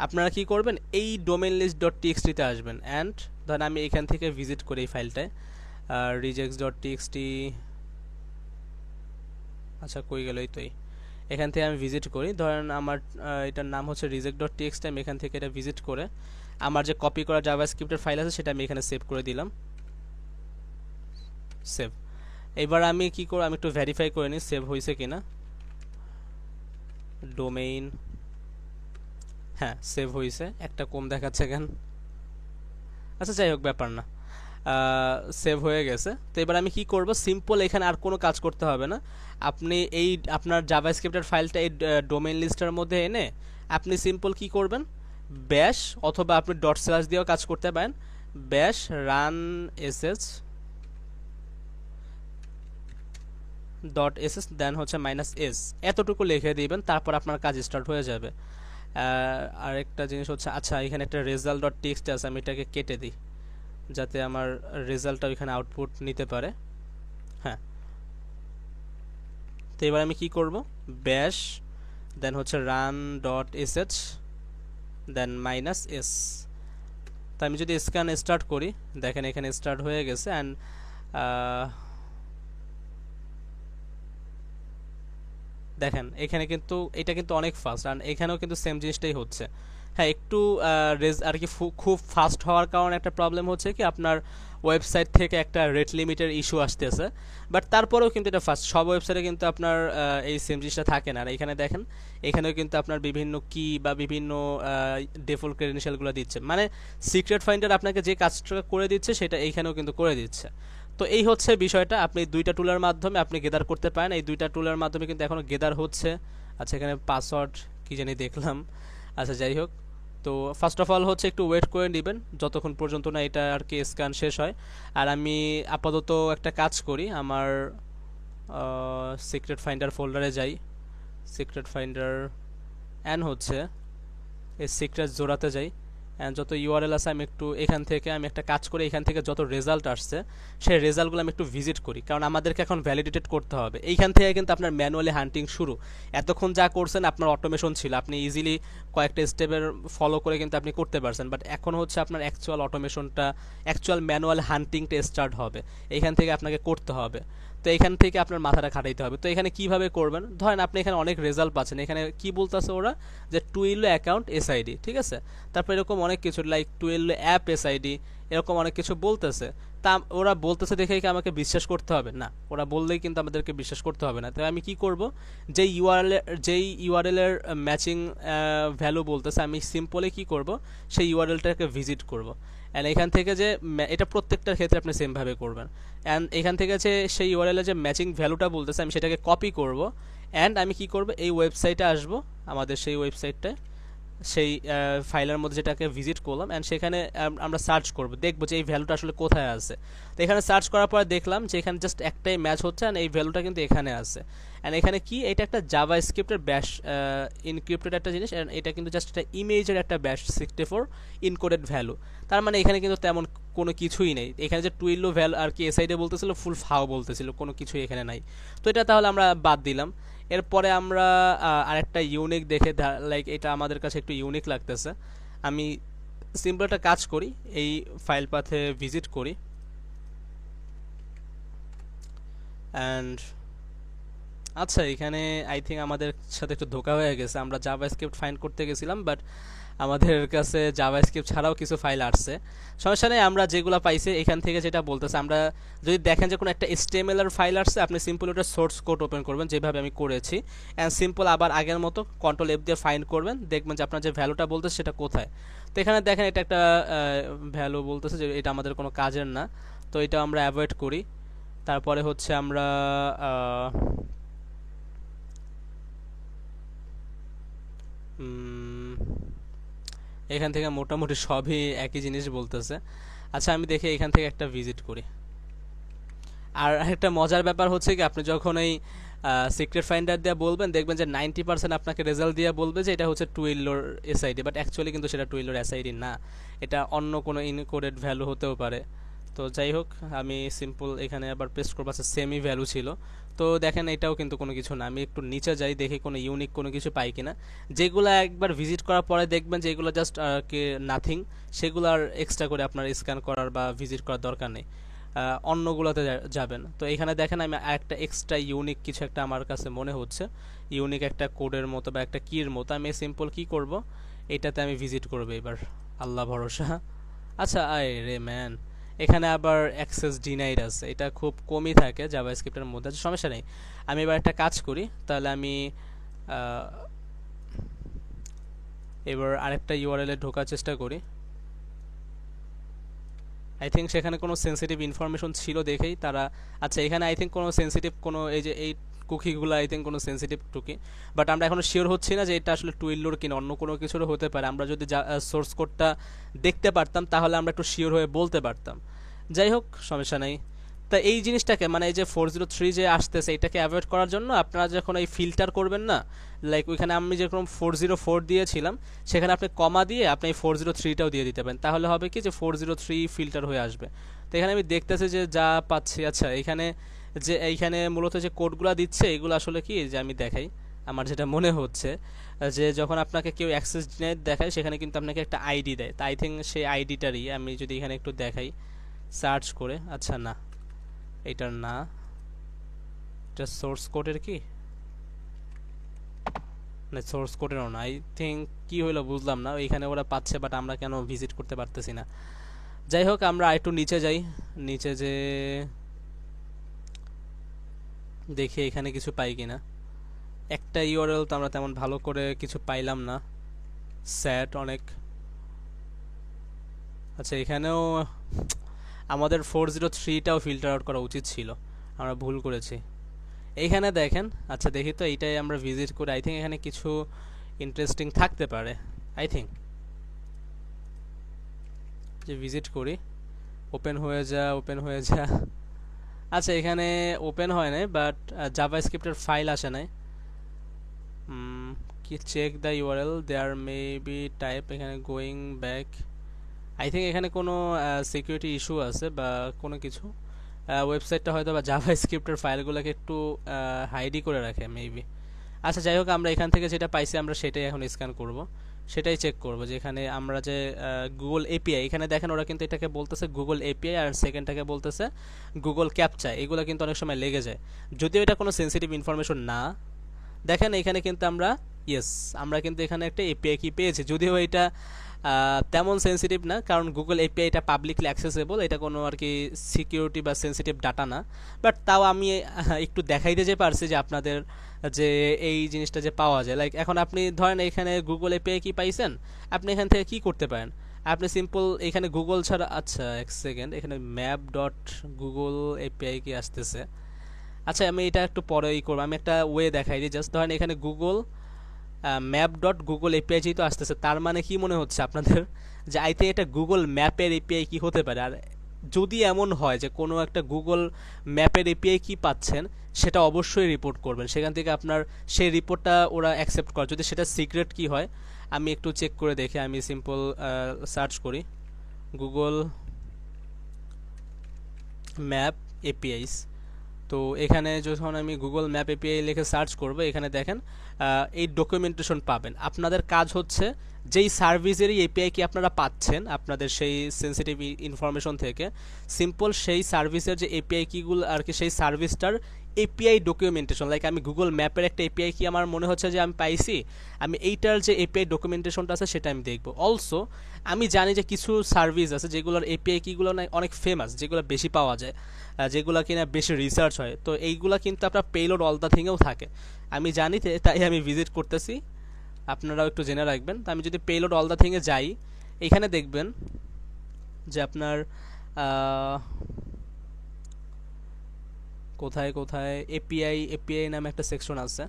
আপনারা কি করবেন, এই ডোমেইন লিস্ট ডট টিএক্সটিতে আসবেন অ্যান্ড ধরেন আমি এখান থেকে ভিজিট করি এই ফাইলটায় রিজেক্টস ডট টিএক্সটি। আচ্ছা কই গেল, এই তো এখান থেকে আমি ভিজিট করি, ধরেন আমার এটার নাম হচ্ছে রিজেক্ট ডট টিএক্সটি। আমি এখান থেকে এটা ভিজিট করে আমার যে কপি করা জাভাস্ক্রিপ্টের ফাইল আছে সেটা আমি এখানে সেভ করে দিলাম, সেভ। এবার আমি কি করব, আমি একটু ভেরিফাই করে নিই সেভ হয়েছে কিনা। ডোমেইন, হ্যাঁ সেভ হয়েছে, একটা কম দেখাচ্ছে কেন, আচ্ছা যাই হোক ব্যাপার না, সেভ হয়ে গেছে। তো এবার আমি কি করব, সিম্পল এখানে আর কোনো কাজ করতে হবে না। আপনি এই আপনার জাভাস্ক্রিপ্টের ফাইলটা এই ডোমেইন লিস্টের মধ্যে এনে আপনি সিম্পল কি করবেন, ব্যাশ অথবা আপনি ডট স্ল্যাশ দিয়েও কাজ করতে পারেন, ব্যাশ রান এসএস ডট এসএস দেন হচ্ছে -s, এতটুকু লিখে দিবেন, তারপর আপনার কাজ স্টার্ট হয়ে যাবে। আরেকটা জিনিস হচ্ছে, আচ্ছা এখানে একটা রেজাল্ট ডট টিএক্সটি আছে, আমি এটাকে কেটে দিই যাতে আমার রেজাল্টটা ওইখানে আউটপুট নিতে পারে। হ্যাঁ, তো এবার আমি কি করব, ব্যাশ দেন হচ্ছে রান ডট এসএচ দেন -s। তো আমি যদি স্ক্যান স্টার্ট করি, দেখেন এখানে স্টার্ট হয়ে গেছে অ্যান্ড দেখেন এখানে কিন্তু এটা কিন্তু অনেক ফাস্ট, আর এখানেও কিন্তু সেম জিনিসটাই হচ্ছে। হ্যাঁ একটু আর কি খুব ফাস্ট হওয়ার কারণে একটা প্রবলেম হচ্ছে কি, আপনার ওয়েবসাইট থেকে একটা রেট লিমিটের ইস্যু আসতেছে, বাট তারপরেও কিন্তু এটা ফাস্ট। সব ওয়েবসাইটে কিন্তু আপনার এই সেম জিনিসটা থাকে না। আর এখানে দেখেন এখানেও কিন্তু আপনার বিভিন্ন কি বা বিভিন্ন ডিফল্ট ক্রেডেনশিয়ালগুলো দিচ্ছে, মানে সিক্রেট ফাইন্ডার আপনাকে যে কাজটা করে দিচ্ছে সেটা এইখানেও কিন্তু করে দিচ্ছে। তো এই হচ্ছে বিষয়টা, আপনি দুইটা টুলের মাধ্যমে আপনি গেদার করতে পারেন। এই দুইটা টুলের মাধ্যমে কিন্তু এখনও গেদার হচ্ছে। আচ্ছা এখানে পাসওয়ার্ড কি জানি দেখলাম, আচ্ছা যাই হোক। তো ফার্স্ট অফ অল হচ্ছে একটু ওয়েট করে নেবেন যতক্ষণ পর্যন্ত না এটা আর কি স্ক্যান শেষ হয়। আর আমি আপাতত একটা কাজ করি, আমার সিক্রেট ফাইন্ডার ফোল্ডারে যাই, সিক্রেট ফাইন্ডার অ্যান্ড হচ্ছে এই সিক্রেট জোড়াতে যাই, অ্যান্ড যত ইউআরএল আছে আমি একটু এখান থেকে আমি একটা কাজ করি, এখান থেকে যত রেজাল্ট আসছে সেই রেজাল্টগুলো আমি একটু ভিজিট করি, কারণ আমাদেরকে এখন ভ্যালিডেটেড করতে হবে। এইখান থেকে কিন্তু আপনার ম্যানুয়ালি হান্টিং শুরু। এতক্ষণ যা করছেন আপনার অটোমেশন ছিল, আপনি ইজিলি কয়েকটা স্টেপের ফলো করে কিন্তু আপনি করতে পারছেন, বাট এখন হচ্ছে আপনার অ্যাকচুয়াল অটোমেশনটা, অ্যাকচুয়াল ম্যানুয়াল হান্টিংটা স্টার্ট হবে, এইখান থেকে আপনাকে করতে হবে। তো এখান থেকে আপনার মাথাটা খাটাইতে হবে। তো এখানে কিভাবে করবেন, ধরেন আপনি এখানে অনেক রেজাল্ট পাচ্ছেন, এখানে কি বলতেছে ওরা যে টুইলো অ্যাকাউন্ট এসআইডি, ঠিক আছে, তারপর এরকম অনেক কিছু লাইক টুইলো অ্যাপ এসআইডি, এরকম অনেক কিছু বলতেছে। তা ওরা বলতেছে দেখে কি আমাকে বিশ্বাস করতে হবে না? ওরা বললেই কিন্তু আমাদেরকে বিশ্বাস করতে হবে না। তাই আমি কি করব, যেই ইউআরএল এর ম্যাচিং ভ্যালু বলতেছে, আমি সিম্পলি কি করব, সেই ইউআরএলটাকে ভিজিট করব অ্যান্ড এখান থেকে যে এটা প্রত্যেকটার ক্ষেত্রে আপনি সেমভাবে করবেন। অ্যান্ড এখান থেকে যে সেই ইউআরএলে যে ম্যাচিং ভ্যালুটা বলতেছে আমি সেটাকে কপি করব, অ্যান্ড আমি কি করব এই ওয়েবসাইটে আসব, আমাদের সেই ওয়েবসাইটটায় সেই ফাইলের মধ্যে যেটাকে ভিজিট করলাম, অ্যান্ড সেখানে আমরা সার্চ করব, দেখবো যে এই ভ্যালুটা আসলে কোথায় আছে। তো এখানে সার্চ করার পরে দেখলাম যে এখানে জাস্ট একটাই ম্যাচ হচ্ছে, অ্যান্ড এই ভ্যালুটা কিন্তু এখানে আছে। অ্যান্ড এখানে কি, এটা একটা জাভা স্ক্রিপ্টের ব্যাশ ইনক্রিপ্টেড একটা জিনিস, অ্যান্ড এটা কিন্তু জাস্ট একটা ইমেজের একটা ব্যাশ 64 ইনকোডেড ভ্যালু। তার মানে এখানে কিন্তু তেমন কোনো কিছুই নেই। এখানে যে টুইলো ভ্যালু আর কি এসআইডে বলতেছিল, ফুল ফাও বলতেছিল, কোনো কিছুই এখানে নাই। তো এটা তাহলে আমরা বাদ দিলাম। এরপরে আমরা আরেকটা ইউনিক দেখে, লাইক এটা আমাদের কাছে একটু ইউনিক লাগতেছে। আমি সিম্পল একটা কাজ করি, এই ফাইল পাথে ভিজিট করি, অ্যান্ড আচ্ছা এখানে আই থিঙ্ক আমাদের সাথে একটু ধোকা হয়ে গেছে। আমরা জাভা স্ক্রিপ্ট ফাইন্ড করতে গেছিলাম, বাট আমাদের কাছে জাভা স্ক্রিপ্ট ছাড়াও কিছু ফাইল আসছে। সমস্যা নেই, আমরা যেগুলো পাইছি এখান থেকে যেটা বলতেছে, আমরা যদি দেখেন যে কোনো একটা HTML এর ফাইল আসছে, আপনি সিম্পল ওটা সোর্স কোড ওপেন করবেন যেভাবে আমি করেছি, অ্যান্ড সিম্পল আবার আগের মতো কন্ট্রোল F দিয়ে ফাইন্ড করবেন, দেখবেন যে আপনার যে ভ্যালুটা বলতেছে সেটা কোথায়। তো এখানে দেখেন এটা একটা ভ্যালু বলতেছে যে এটা আমাদের কোনো কাজের না, তো এটা আমরা অ্যাভয়েড করি। তারপরে হচ্ছে আমরা এখান থেকে মোটামুটি সবই একই জিনিস বলতেছে। আচ্ছা আমি দেখি এখান থেকে একটা ভিজিট করি। আর একটা মজার ব্যাপার হচ্ছে কি, আপনি যখন এই সিক্রেট ফাইন্ডার দিয়ে বলবেন, দেখবেন যে 90% আপনাকে রেজাল্ট দিয়ে বলবে যে এটা হচ্ছে টুইলোর এসআইডি, বাট অ্যাকচুয়ালি কিন্তু সেটা টুইলোর এসআইডি না, এটা অন্য কোনো ইনকোডেড ভ্যালু হতেও পারে। তো যাই হোক, আমি সিম্পল এখানে আবার পেস্ট করবো, আচ্ছা সেমই ভ্যালু ছিল। তো দেখেন এটাও কিন্তু কোনো কিছু না। আমি একটু নিচে যাই, দেখি কোনো ইউনিক কোনো কিছু পাই কিনা। যেগুলো একবার ভিজিট করার পরে দেখবেন যে এগুলো জাস্ট কি নাথিং, সেগুলো আর এক্সট্রা করে আপনার স্ক্যান করার বা ভিজিট করার দরকার নেই, অন্যগুলোতে যাবেন। তো এখানে দেখেন আমি একটা এক্সট্রা ইউনিক কিছু একটা আমার কাছে মনে হচ্ছে, ইউনিক একটা কোডের মতো বা একটা কির মতো। আমি সিম্পল কি করব, এটাতে আমি ভিজিট করব এবার, আল্লাহ ভরসা। আচ্ছা আয় রে ম্যান, এখানে আবার অ্যাক্সেস ডিনাইড আছে, এটা খুব কমই থাকে জাভাস্ক্রিপ্টের মধ্যে। সমস্যা নেই, আমি এবার একটা কাজ করি, তাহলে আমি এবার আরেকটা ইউআরএলে ঢোকার চেষ্টা করি। আই থিঙ্ক সেখানে কোনো সেন্সিটিভ ইনফরমেশন ছিল দেখেই তারা, আচ্ছা এখানে আই থিঙ্ক কোনো সেন্সিটিভ কোনো এই যে এই কুকিগুলো আই থিঙ্ক কোনো সেন্সিটিভ কুকি, বাট আমরা এখনো শিওর হচ্ছি না যে এটা আসলে টুইলোর কিনা অন্য কোনো কিছুরও হতে পারে। আমরা যদি সোর্স কোডটা দেখতে পারতাম তাহলে আমরা একটু শিওর হয়ে বলতে পারতাম। যাই হোক, সমস্যা নেই। তা এই জিনিসটাকে মানে এই যে 403 যে আসতেছে, এটাকে অ্যাভয়েড করার জন্য আপনারা যখন এই ফিল্টার করবেন না, লাইক ওইখানে আমি যেরকম 404 দিয়েছিলাম, সেখানে আপনি কমা দিয়ে আপনি এই 403টাও দিয়ে দিতে পারেন, তাহলে হবে কি যে 403 ফিল্টার হয়ে আসবে। তো এখানে আমি দেখতেছি যে যা পাচ্ছি, আচ্ছা এখানে যে এইখানে মূলত যে কোডগুলো দিচ্ছে এগুলো আসলে কি, যে আমি দেখাই আমার যেটা মনে হচ্ছে, যে যখন আপনাকে কেউ অ্যাক্সেস ডিনাইড দেখায় সেখানে কিন্তু আপনাকে একটা আইডি দেয়। তা আই থিঙ্ক সেই আইডিটারই আমি যদি এখানে একটু দেখাই সার্চ করে, আচ্ছা না এটার না, এটা সোর্স কোডের কি না, সোর্স কোডেরও না। আই থিঙ্ক কি হইলো বুঝলাম না, ওইখানে ওরা পাচ্ছে বাট আমরা কেন ভিজিট করতে পারতেছি না। যাই হোক, আমরা একটু নিচে যাই, নিচে যে দেখি এখানে কিছু পাই কিনা। একটা ইউআরএল তো আমরা তেমন ভালো করে কিছু পাইলাম না, স্যাট অনেক। আচ্ছা এখানেও আমাদের 403টাও ফিল্টার আউট করা উচিত ছিল, আমরা ভুল করেছি। এইখানে দেখেন, আচ্ছা দেখি তো এইটাই আমরা ভিজিট করি, আই থিঙ্ক এখানে কিছু ইন্টারেস্টিং থাকতে পারে। আই থিঙ্ক যে ভিজিট করি, ওপেন হয়ে যা, ওপেন হয়ে যা। আচ্ছা এখানে ওপেন হয় নাই, বাট জাভাস্ক্রিপ্টের ফাইল আসে নাই। কি check the URL there may be type, এখানে গোয়িং ব্যাক। আই থিঙ্ক এখানে কোনো সিকিউরিটি ইস্যু আছে বা কোনো কিছু, ওয়েবসাইটটা হয়তো বা জাভাস্ক্রিপ্টের ফাইলগুলোকে একটু হাইডই করে রাখে মেবি। আচ্ছা যাই হোক, আমরা এখান থেকে যেটা পাইছি আমরা সেটাই এখন স্ক্যান করব, সেটাই চেক করব। যেখানে আমরা যে গুগল এপিআই, এখানে দেখেন ওরা কিন্তু এটাকে বলতেছে গুগল এপিআই, আর সেকেন্ডটাকে বলতেছে গুগল ক্যাপচা। এগুলো কিন্তু অনেক সময় লেগে যায়, যদিও এটা কোনো সেন্সিটিভ ইনফরমেশন না। দেখেন এখানে কিন্তু আমরা আমরা কিন্তু এখানে একটা এপিআই কি পেয়েছি, যদিও এটা তেমন সেন্সিটিভ না, কারণ গুগল এপিআই এটা পাবলিকলি অ্যাক্সেসেবল, এটা কোনো আর কি সিকিউরিটি বা সেন্সিটিভ ডাটা না। বাট তাও আমি একটু দেখাইতে যে পারছি যে আপনাদের যে এই জিনিসটা যে পাওয়া যায়, লাইক এখন আপনি ধরেন এখানে গুগল এপিআই কি পাইছেন, আপনি এখান থেকে কি করতে পারেন, আপনি সিম্পল এখানে গুগল ছাড়া, আচ্ছা এক সেকেন্ড, এখানে ম্যাপ ডট গুগল এপিআই কি আসতেছে। আচ্ছা আমি এটা একটু পরেই করবো, আমি একটা ওয়ে দেখাই দিই। জাস্ট ধরেন এখানে Google map dot Google API যেহেতু আসতেছে, তার মানে কি মনে হচ্ছে আপনাদের যে আই থিঙ্ক এটা গুগল ম্যাপের এপিআই কি হতে পারে। আর যদি এমন হয় যে কোনো একটা গুগল ম্যাপের এপিআই কি পাচ্ছেন, সেটা অবশ্যই রিপোর্ট করবেন। সেখান থেকে আপনার সেই রিপোর্টটা ওরা অ্যাকসেপ্ট করে। যদি সেটা সিক্রেট কি হয় আমি একটু চেক করে দেখি। আমি সিম্পল সার্চ করি গুগল ম্যাপ এপিআইস। তো এখানে যখন আমি গুগল ম্যাপ এপিআই লিখে সার্চ করব, এখানে দেখেন এই ডকুমেন্টেশন পাবেন। আপনাদের কাজ হচ্ছে যেই সার্ভিসেরই এপিআই কি আপনারা পাচ্ছেন আপনাদের সেই সেন্সিটিভ ইনফরমেশন থেকে, সিম্পল সেই সার্ভিসের যে এপিআই কিগুলো আর কি, সেই সার্ভিসটার এপিআই ডকুমেন্টেশন, লাইক আমি গুগল ম্যাপের একটা এপিআই কি আমার মনে হচ্ছে যে আমি পাইছি, আমি এইটার যে এপিআই ডকুমেন্টেশনটা আছে সেটা আমি দেখব। অলসো আমি জানি যে কিছু সার্ভিস আছে যেগুলোর এপিআই কিগুলো না অনেক ফেমাস, যেগুলো বেশি পাওয়া যায়, যেগুলো কিনা বেশি রিসার্চ হয়, তো এইগুলা কিন্তু আপনার পেলোড অল দ্য থিংয়েও থাকে। আমি জানি, তাই আমি ভিজিট করতেছি, আপনারাও একটু জেনে রাখবেন। তো আমি যদি পেলোড অল দ্য থিংয়ে যাই, এখানে দেখবেন যে আপনার কোথায় কোথায় এপিআই নামে একটা সেকশন আছে,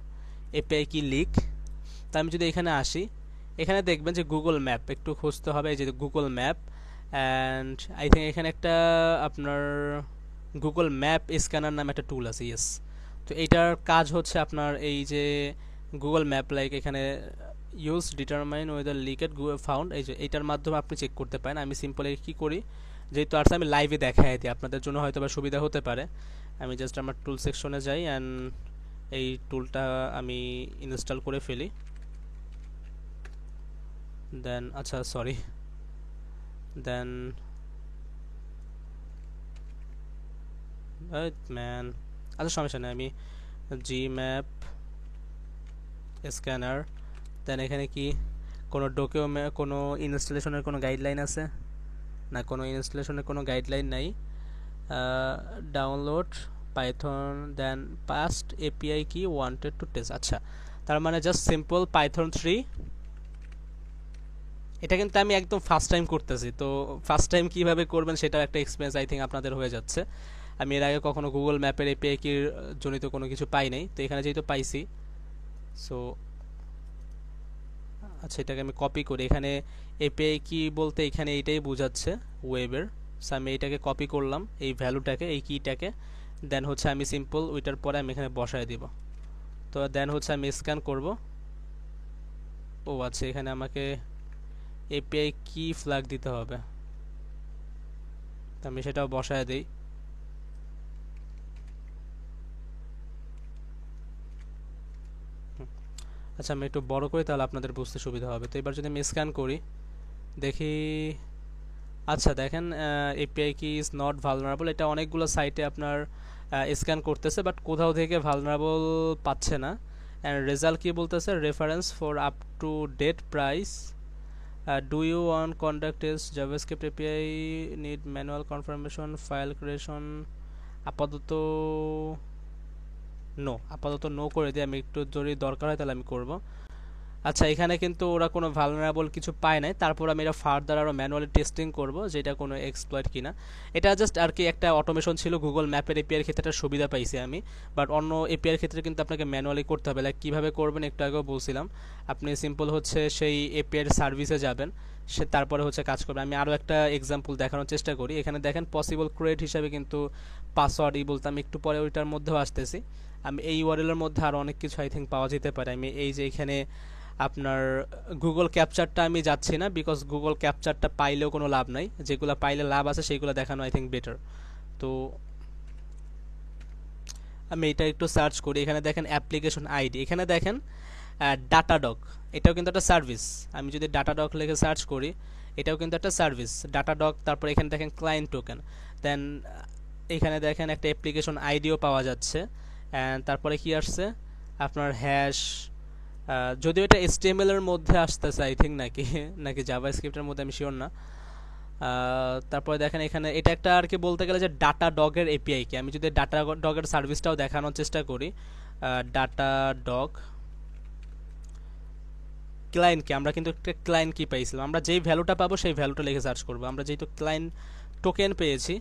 এপিআই কি লিক। তা আমি যদি এখানে আসি, এখানে দেখবেন যে গুগল ম্যাপ একটু খুঁজতে হবে, এই যে Google map, and I think এখানে একটা আপনার গুগল ম্যাপ স্ক্যানার নামে একটা টুল আছে, ইয়েস। তো এইটার কাজ হচ্ছে আপনার এই যে গুগল ম্যাপ, লাইক এখানে use determine whether liked Google found, এই যে এইটার মাধ্যমে আপনি চেক করতে পারেন। আমি সিম্পল কি করি, যেহেতু আর আমি লাইভে দেখাই দিই, আপনাদের জন্য হয়তো বা সুবিধা হতে পারে। আমি জাস্ট আমার টুল সেকশনে যাই অ্যান্ড এই টুলটা আমি ইনস্টল করে ফেলি। দেন আচ্ছা সরি, দেন ম্যান, আচ্ছা সমস্যা নেই, আমি জি ম্যাপ স্ক্যানার। দেন এখানে কি কোনো কোনো ইনস্টলেশনের কোনো গাইডলাইন আছে? না, কোনো ইনস্টলেশনের কোনো গাইডলাইন নাই। ডাউনলোড পাইথন, দেন পাস্ট এপিআই কি ওয়ান্টেড টু টেস্ট। আচ্ছা, তার মানে জাস্ট সিম্পল পাইথন 3। এটা কিন্তু আমি একদম ফার্স্ট টাইম করতেছি, তো ফার্স্ট টাইম কীভাবে করবেন সেটাও একটা এক্সপিরিয়েন্স আই থিঙ্ক আপনাদের হয়ে যাচ্ছে। আমি এর আগে কখনো গুগল ম্যাপের এপিআই কি জনিত কোনো কিছু পাই নাই, তো এখানে যেহেতু পাইছি, সো আচ্ছা এটাকে আমি কপি করি। এখানে এপিআই কি বলতে এখানে এইটাই বোঝাচ্ছে ওয়েবের, সো আমি এইটাকে কপি করলাম, এই ভ্যালুটাকে, এই কিটাকে। দেন হচ্ছে আমি সিম্পল ওইটার পরে আমি এখানে বসায় দিব। তো দেন হচ্ছে আমি স্ক্যান করব। ও আচ্ছা, এখানে আমাকে এপিআই কি ফ্ল্যাগ দিতে হবে, তো আমি সেটাও বসায় দিই। আচ্ছা আমি একটু বড় করি, তাহলে আপনাদের বুঝতে সুবিধা হবে। তো এবার যদি আমি স্ক্যান করি, দেখি আচ্ছা দেখেন এপিআই কি ইজ নট ভালনারেবল, এটা অনেকগুলো সাইটে আপনার স্ক্যান করতেছে, বাট কোথাও থেকে ভালনারেবল পাচ্ছে না। অ্যান্ড রেজাল্ট কি বলতেছে, reference for up to date price, do you want conduct test JavaScript API, need manual confirmation, file creation. আপাতত আপাতত নো করে দিই, আমি একটু যদি দরকার হয় তাহলে আমি করব। আচ্ছা এখানে কিন্তু ওরা কোনো ভালনারেবল কিছু পায় নাই, তারপর আমি এটা ফার্দার আরও ম্যানুয়ালি টেস্টিং করব যে এটা কোনো এক্সপ্লয়েট কিনা। এটা জাস্ট আর কি একটা অটোমেশন ছিল, গুগল ম্যাপের এপিআইয়ের ক্ষেত্রে একটা সুবিধা পাইছি আমি, বাট অন্য এপিআইয়ের ক্ষেত্রে কিন্তু আপনাকে ম্যানুয়ালি করতে হবে। লাইক কীভাবে করবেন একটু আগেও বলছিলাম, আপনি সিম্পল হচ্ছে সেই এপিআইয়ের সার্ভিসে যাবেন, সে তারপরে হচ্ছে কাজ করবে। আমি আরও একটা এক্সাম্পল দেখানোর চেষ্টা করি। এখানে দেখেন পসিবল ক্রিয়েট হিসাবে কিন্তু পাসওয়ার্ড বলতে, আমি একটু পরে ওইটার মধ্যেও আসতেছি। আমি এই ইউআরএলের মধ্যে আরও অনেক কিছু আই থিঙ্ক পাওয়া যেতে পারে। আমি এই যে এখানে আপনার গুগল ক্যাপচারটা আমি যাচ্ছি না, বিকজ গুগল ক্যাপচারটা পাইলেও কোনো লাভ নাই, যেগুলো পাইলে লাভ আছে সেইগুলো দেখানো আই থিঙ্ক বেটার। তো আমি এটা একটু সার্চ করি। এখানে দেখেন অ্যাপ্লিকেশন আইডি, এখানে দেখেন ডাটাডগ, এটাও কিন্তু একটা সার্ভিস। আমি যদি ডাটাডগ লিখে সার্চ করি, এটাও কিন্তু একটা সার্ভিস ডাটাডগ। তারপর এখানে দেখেন ক্লায়েন্ট টোকেন, দেন এখানে দেখেন একটা অ্যাপ্লিকেশন আইডিও পাওয়া যাচ্ছে। অ্যান্ড তারপরে কি আসছে আপনার হ্যাশ, যদিও এটা HTML এর মধ্যে আসতেছে আই থিঙ্ক, নাকি জাভাস্ক্রিপ্টের মধ্যে আমি শিওর না। তারপরে দেখেন এখানে এটা একটা আর কি বলতে গেলে যে ডাটা ডগের এপিআই কি। আমি যদি ডাটা ডগের সার্ভিসটাও দেখানোর চেষ্টা করি, ডাটা ডগ ক্লায়েন্ট কি, আমরা কিন্তু একটা ক্লায়েন্ট কি পাইছিলাম, আমরা যেই ভ্যালুটা পাবো সেই ভ্যালুটা লিখে সার্চ করব। আমরা যেহেতু ক্লায়েন্ট টোকেন পেয়েছি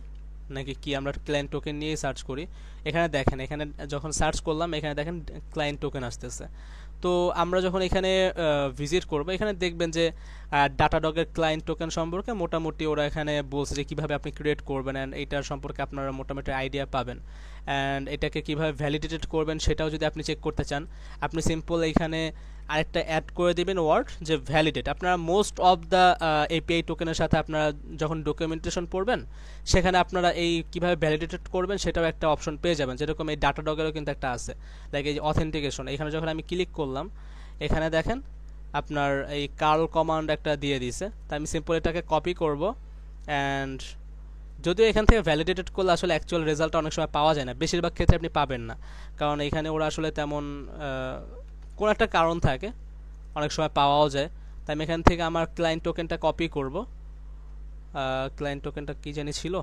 নাকি কি, আমরা ক্লায়েন্ট টোকেন নিয়ে সার্চ করি। এখানে দেখেন, এখানে যখন সার্চ করলাম এখানে দেখেন ক্লায়েন্ট টোকেন আসতেছে। তো আমরা যখন এখানে ভিজিট করব, এখানে দেখবেন যে ডাটাডগের ক্লায়েন্ট টোকেন সম্পর্কে মোটামুটি ওরা এখানে বলছে যে কীভাবে আপনি ক্রিয়েট করবেন, অ্যান্ড এইটার সম্পর্কে আপনারা মোটামুটি আইডিয়া পাবেন। অ্যান্ড এটাকে কীভাবে ভ্যালিডেটেড করবেন সেটাও যদি আপনি চেক করতে চান, আপনি সিম্পল এখানে আরেকটা অ্যাড করে দেবেন ওয়ার্ড যে ভ্যালিডেট। আপনারা মোস্ট অফ দ্য এপিআই টোকেনের সাথে আপনারা যখন ডকুমেন্টেশন পড়বেন সেখানে আপনারা এই কীভাবে ভ্যালিডেটেড করবেন সেটাও একটা অপশন পেয়ে যাবেন, যেরকম এই ডাটাডগেরও কিন্তু একটা আছে, লাইক এই অথেন্টিকেশন। এখানে যখন আমি ক্লিক করলাম এখানে দেখেন আপনার এই কার্ল কমান্ড একটা দিয়ে দিয়েছে। তো আমি সিম্পল এটাকে কপি করব, অ্যান্ড যদিও এখান থেকে ভ্যালিডেটেড করলে আসলে অ্যাকচুয়াল রেজাল্টটা অনেক সময় পাওয়া যায় না, বেশিরভাগ ক্ষেত্রে আপনি পাবেন না, কারণ এখানে ওরা আসলে তেমন কোনো একটা কারণ থাকে, অনেক সময় পাওয়াও যায়। তাই আমি এখান থেকে আমার ক্লায়েন্ট টোকেনটা কপি করব। ক্লায়েন্ট টোকেনটা কি জানি ছিল,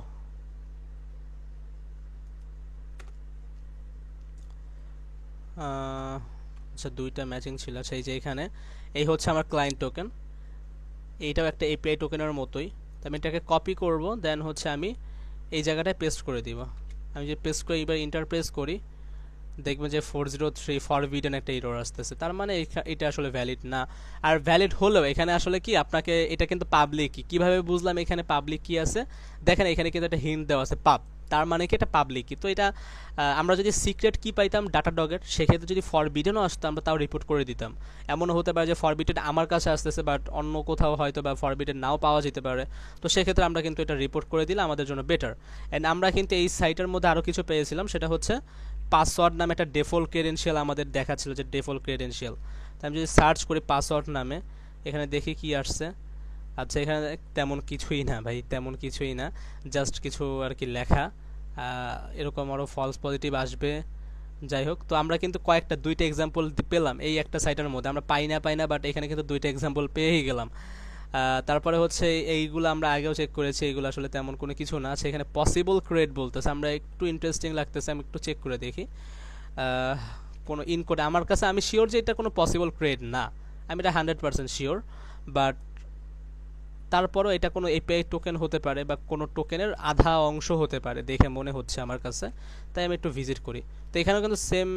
আচ্ছা দুইটা ম্যাচিং ছিল। আচ্ছা এই যে এখানে এই হচ্ছে আমার ক্লায়েন্ট টোকেন, এইটাও একটা এপিআই টোকেনের মতোই। তো আমি এটাকে কপি করব, দেন হচ্ছে আমি এই জায়গাটায় পেস্ট করে দিব। আমি যে পেস্ট করে এবার ইন্টার প্রেস করি, দেখবেন যে 403 ফরবিডেন একটা এরর আসতেছে, তার মানে এটা আসলে ভ্যালিড না। আর ভ্যালিড হলেও এখানে আসলে কি আপনাকে এটা কিন্তু পাবলিক কি, কীভাবে বুঝলাম এখানে পাবলিক কি আছে, দেখেন এখানে কিন্তু একটা হিন্ট দেওয়া আছে পাব, তার মানে কি এটা পাবলিক কি। তো এটা আমরা যদি সিক্রেট কি পাইতাম ডাটাডগের, সেক্ষেত্রে যদি ফরবিডেনও আসতো আমরা তাও রিপোর্ট করে দিতাম। এমনও হতে পারে যে ফরবিডেন আমার কাছে আসতেছে বাট অন্য কোথাও হয়তো বা ফরবিডেন নাও পাওয়া যেতে পারে, তো সেক্ষেত্রে আমরা কিন্তু এটা রিপোর্ট করে দিলে আমাদের জন্য বেটার। অ্যান্ড আমরা কিন্তু এই সাইটের মধ্যে আরও কিছু পেয়েছিলাম, সেটা হচ্ছে পাসওয়ার্ড নামে একটা ডিফল্ট ক্রেডেনশিয়াল আমাদের দেখাচ্ছিল, যে ডিফল্ট ক্রেডেনশিয়াল। তাই আমি যদি সার্চ করি পাসওয়ার্ড নামে, এখানে দেখি কি আসছে। আচ্ছা এখানে তেমন কিছুই না ভাই, তেমন কিছুই না, জাস্ট কিছু আর কি লেখা, এরকম আরও ফলস পজিটিভ আসবে। যাই হোক, তো আমরা কিন্তু দুইটা এক্সাম্পল পেলাম এই একটা সাইটের মধ্যে, আমরা পাই না বাট এখানে কিন্তু দুইটা এক্সাম্পল পেয়েই গেলাম। তারপরে হচ্ছে এইগুলো আমরা আগেও চেক করেছি, এইগুলো আসলে তেমন কোনো কিছু না। সেখানে পসিবল ক্রিয়েট বলতেছে, আমরা একটু ইন্টারেস্টিং লাগতেছে, আমি একটু চেক করে দেখি কোনো ইনকোড আমার কাছে, আমি শিওর যে এটা কোনো পসিবল ক্রিয়েট না, আমি এটা 100% শিওর, বাট তারপরও এটা কোনো এপিআই টোকেন হতে পারে বা কোনো টোকেনের আধা অংশ হতে পারে দেখে মনে হচ্ছে আমার কাছে, তাই আমি একটু ভিজিট করি। তো এখানেও কিন্তু সেম,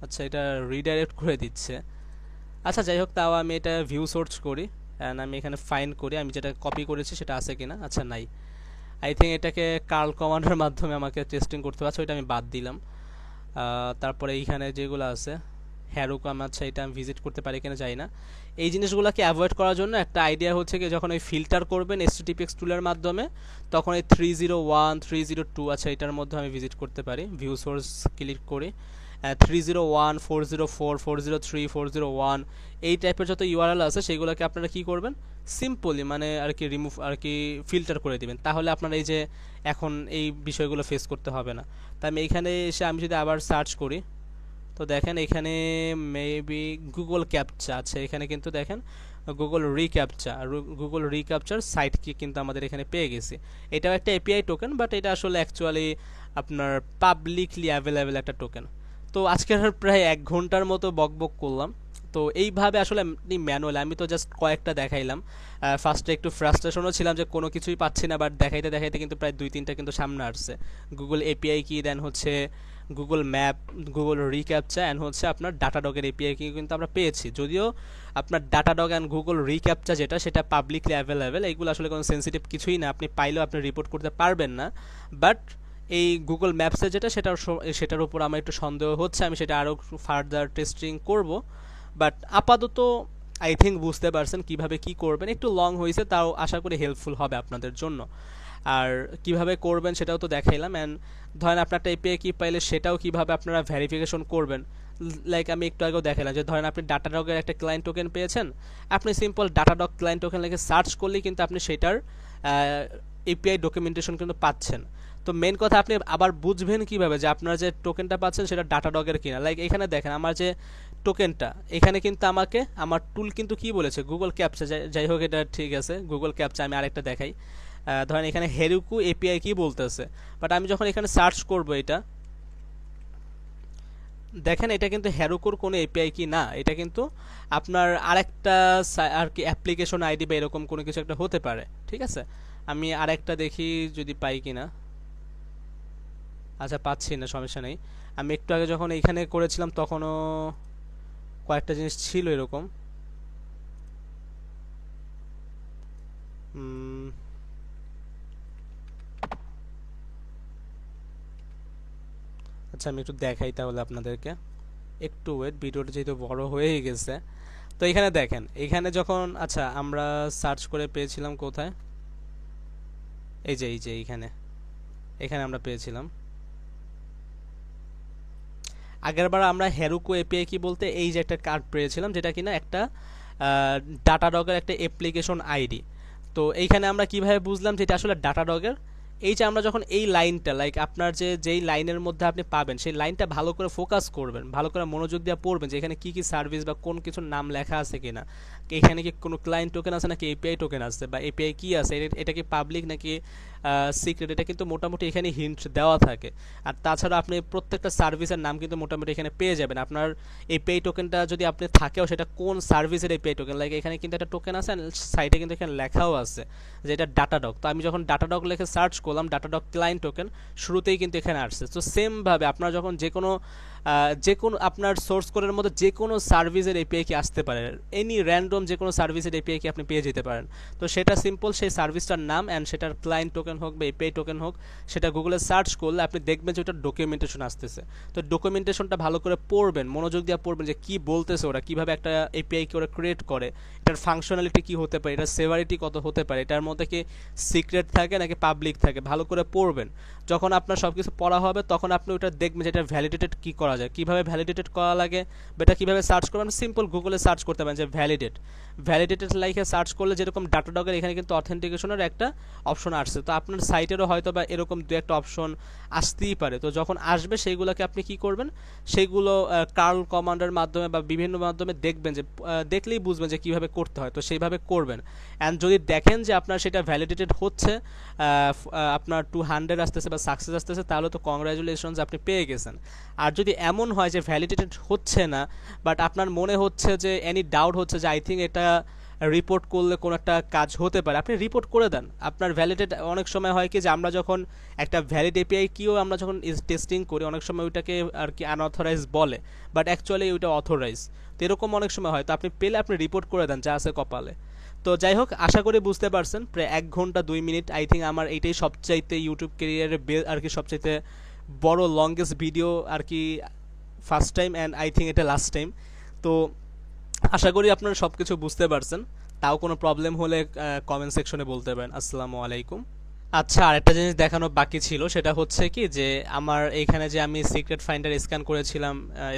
আচ্ছা এটা রিডাইরেক্ট করে দিচ্ছে। আচ্ছা যাই হোক, তাও আমি এটা ভিউ সোর্স করি, অ্যান্ড আমি এখানে ফাইন্ড করি আমি যেটা কপি করেছি সেটা আছে কিনা। আচ্ছা নাই, আই থিঙ্ক এটাকে কার্ল কমান্ডের মাধ্যমে আমাকে টেস্টিং করতে পারছে, ওইটা আমি বাদ দিলাম। তারপরে এইখানে যেগুলো আছে হ্যারোকাম, আচ্ছা এটা আমি ভিজিট করতে পারি কিনা যাই না। এই জিনিসগুলোকে অ্যাভয়েড করার জন্য একটা আইডিয়া হচ্ছে কি, যখন ওই ফিল্টার করবেন HTTPS টুলের মাধ্যমে, তখন এই 301 302, আচ্ছা এটার মধ্যে আমি ভিজিট করতে পারি, ভিউ সোর্স ক্লিক করি, 301 404 403 401 এই টাইপের যত ইউআরএল আছে সেগুলোকে আপনারা কি করবেন, সিম্পলি মানে আর কি রিমুভ আর কি ফিল্টার করে দিবেন, তাহলে আপনারা এই যে এখন এই বিষয়গুলো ফেস করতে হবে না। তাই আমি এখানে এসে আমি যদি আবার সার্চ করি, তো দেখেন এখানে মেবি গুগল ক্যাপচা আছে, এখানে কিন্তু দেখেন গুগল রিক্যাপচার সাইট কি কিন্তু আমাদের এখানে পেয়ে গেছি। এটাও একটা এপিআই টোকেন, বাট এটা আসলে অ্যাকচুয়ালি আপনার পাবলিকলি অ্যাভেলেবেল একটা টোকেন। তো আজকের প্রায় 1 ঘন্টার মতো বকবক করলাম। তো এইভাবে আসলে ম্যানুয়ালি আমি তো জাস্ট কয়েকটা দেখাইলাম, ফার্স্টে একটু ফ্রাস্ট্রেশনও ছিলাম যে কোনো কিছুই পাচ্ছি না, বাট দেখাইতে দেখাইতে কিন্তু প্রায় 2-3টা কিন্তু সামনে আসছে, গুগল এপিআই কি, দেন হচ্ছে Google map, Google recaptcha, and হচ্ছে আপনার ডাটাডগের এপিআই কি কিন্তু আমরা পেয়েছি। যদিও আপনার ডাটাডগ অ্যান্ড গুগল রিক্যাপচা যেটা, সেটা পাবলিকলি অ্যাভেলেবেল, এইগুলো আসলে কোনো সেন্সিটিভ কিছুই না, আপনি পাইলেও আপনি রিপোর্ট করতে পারবেন না। বাট এই গুগল ম্যাপসে যেটা, সেটার উপর আমার একটু সন্দেহ হচ্ছে, আমি সেটা আরও ফার্দার টেস্টিং করব। বাট আপাতত আই থিঙ্ক বুঝতে পারছেন কিভাবে কি করবেন, একটু লং হয়েছে, তাও আশা করি হেল্পফুল হবে আপনাদের জন্য। আর কিভাবে করবেন সেটাও তো দেখাইলাম, অ্যান্ড ধরেন আপনার একটা এপিআই কি পাইলে সেটাও কিভাবে আপনারা ভেরিফিকেশন করবেন, লাইক আমি একটু আগেও দেখালাম যে ধরেন আপনি ডাটাডগের একটা ক্লায়েন্ট টোকেন পেয়েছেন, আপনি সিম্পল ডাটাডগ ক্লায়েন্ট টোকেন লিখে সার্চ করলেই কিন্তু আপনি সেটার এপিআই ডকুমেন্টেশন কিন্তু পাচ্ছেন। তো মেন কথা আপনি আবার বুঝবেন কিভাবে যে আপনার যে টোকেনটা পাচ্ছেন সেটা ডাটাডগের কিনা, লাইক এখানে দেখেন আমার যে টোকেনটা, এখানে কিন্তু আমাকে আমার টুল কিন্তু কি বলেছে, গুগল ক্যাপচা, যাই হোক এটা ঠিক আছে গুগল ক্যাপচা। আমি আরেকটা দেখাই, ধরেন এখানে হেরুকু এপিআই কি বলতেছে, বাট আমি যখন এখানে সার্চ করব এটা, দেখেন এটা কিন্তু হেরোকুর কোনো এপিআই কি না, এটা কিন্তু আপনার আরেকটা আর কি অ্যাপ্লিকেশন আইডি বা এরকম কোনো কিছু একটা হতে পারে। ঠিক আছে, আমি আরেকটা দেখি যদি পাই কিনা। আচ্ছা পাচ্ছি না, সমস্যা নেই। আমি একটু আগে যখন এইখানে করেছিলাম তখনও কয়েকটা জিনিস ছিল এরকম। উম, আচ্ছা আমি একটু দেখাই তাহলে আপনাদেরকে, একটু ওয়েট, ভিডিওটা যেহেতু বড় হয়ে গেছে। তো এখানে দেখেন, এখানে যখন আচ্ছা আমরা সার্চ করে পেয়েছিলাম কোথায়, এই যে এইখানে, এখানে আমরা পেয়েছিলাম। আগেরবার আমরা হেরুকো এপিআই কি বলতে এই যে একটা কার্ড পেয়েছিলাম, যেটা কিনা একটা ডাটাডগের একটা অ্যাপ্লিকেশন আইডি। তো এইখানে আমরা কিভাবে বুঝলাম যে এটা আসলে ডাটাডগের? এই যে আমরা যখন এই লাইনটা লাইক আপনার যেই লাইনের মধ্যে আপনি পাবেন সেই লাইনটা ভালো করে ফোকাস করবেন, ভালো করে মনোযোগ দিয়ে পড়বেন যে এখানে কি কি সার্ভিস বা কোন কিছুর নাম লেখা আছে কিনা, এখানে কি কোনো ক্লায়েন্ট টোকেন আছে নাকি এপিআই টোকেন আছে, বা এপিআই কি আছে, এটা কি পাবলিক নাকি সিক্রেট, এটা কিন্তু মোটামুটি এখানে হিন্ট দেওয়া থাকে। আর তাছাড়া আপনি প্রত্যেকটা সার্ভিসের নাম কিন্তু মোটামুটি এখানে পেয়ে যাবেন। আপনার এপিআই টোকেনটা যদি আপনি থাকেও সেটা কোন সার্ভিসের এপিআই টোকেন, লাইক এখানে কিন্তু একটা টোকেন আছে, সাইডে কিন্তু এখানে লেখাও আছে যে এটা ডাটাডগ। তো আমি যখন ডাটাডগ লিখে সার্চ করলাম ডাটাডগ ক্লায়েন্ট টোকেন, শুরুতেই কিন্তু এখানে আসছে। তো সেমভাবে আপনার যখন যে কোনো আপনার সোর্স কোডের মধ্যে যে কোনো সার্ভিসের এপিআই কি আসতে পারে, এনি র্যান্ডম যে কোনো সার্ভিসের এপিআই কি আপনি পেয়ে যেতে পারেন। তো সেটা সিম্পল, সেই সার্ভিসটার নাম অ্যান্ড সেটার ক্লায়েন্ট টোকেন হোক বা এপিআই টোকেন হোক, সেটা গুগলে সার্চ করলে আপনি দেখবেন যে ওটার ডকুমেন্টেশন আসতেছে। তো ডকুমেন্টেশনটা ভালো করে পড়বেন, মনোযোগ দিয়ে পড়বেন যে কি বলতেছে ওরা, কিভাবে একটা এপিআই কি ওরা ক্রিয়েট করে, এটার ফাংশনালিটি কি হতে পারে, এটার সেভারিটি কত হতে পারে, এটার মধ্যে কি সিক্রেট থাকে নাকি পাবলিক থাকে, ভালো করে পড়বেন। যখন আপনার সব কিছু পড়া হবে তখন আপনি ওটা দেখবেন যে এটা ভ্যালিডেটেড কী করা যায়, কীভাবে ভ্যালিডেটেড করা লাগে, বা এটা কীভাবে সার্চ করবেন। সিম্পল গুগলে সার্চ করতে পারেন যে ভ্যালিডেটেড লাইকে সার্চ করলে যেরকম ডাটাডগের এখানে কিন্তু অথেন্টিকেশনের একটা অপশন আসছে। তো আপনার সাইটেরও হয়তো বা এরকম দু একটা অপশন আসতেই পারে। তো যখন আসবে সেইগুলোকে আপনি কি করবেন, সেইগুলো কার্ল কমান্ডের মাধ্যমে বা বিভিন্ন মাধ্যমে দেখবেন যে দেখলেই বুঝবেন যে কীভাবে করতে হয়, তো সেইভাবে করবেন। অ্যান্ড যদি দেখেন যে আপনার সেটা ভ্যালিডেটেড হচ্ছে, আপনার 200 আসতেছে বা সাকসেস আসতেছে, তাহলে তো কংগ্রাচুলেশনস, আপনি পেয়ে গেছেন। আর যদি এমন হয় যে ভ্যালিডেটেড হচ্ছে না, বাট আপনার মনে হচ্ছে যে এনি ডাউট হচ্ছে যে আই থিঙ্ক এটা রিপোর্ট করলে কোনো একটা কাজ হতে পারে, আপনি রিপোর্ট করে দেন। আপনার ভ্যালিডেট অনেক সময় হয় কি যে আমরা যখন একটা ভ্যালিড এপিআই কিও আমরা যখন টেস্টিং করি, অনেক সময় ওইটাকে আর কি আনঅথরাইজ বলে, বাট অ্যাকচুয়ালি ওইটা অথরাইজ। তো এরকম অনেক সময় হয়, তো আপনি পেলে আপনি রিপোর্ট করে দেন, যা আছে কপালে। তো যাই হোক, আশা করি বুঝতে পারছেন। প্রায় 1 ঘন্টা 2 মিনিট, আই থিঙ্ক আমার এইটাই সবচাইতে ইউটিউব ক্যারিয়ারে আর কি সবচাইতে বড় লংগেস্ট ভিডিও আর কি, first time and I think এটা লাস্ট টাইম। তো আশা করি আপনারা সব কিছু বুঝতে পারছেন। তাও কোনো প্রবলেম হলে কমেন্ট সেকশনে বলতে পারেন। আসসালামু আলাইকুম। আচ্ছা, আরেকটা জিনিস দেখানো বাকি ছিল, সেটা হচ্ছে কি যে আমার এইখানে যে আমি সিক্রেট ফাইন্ডার স্ক্যান করেছিলাম,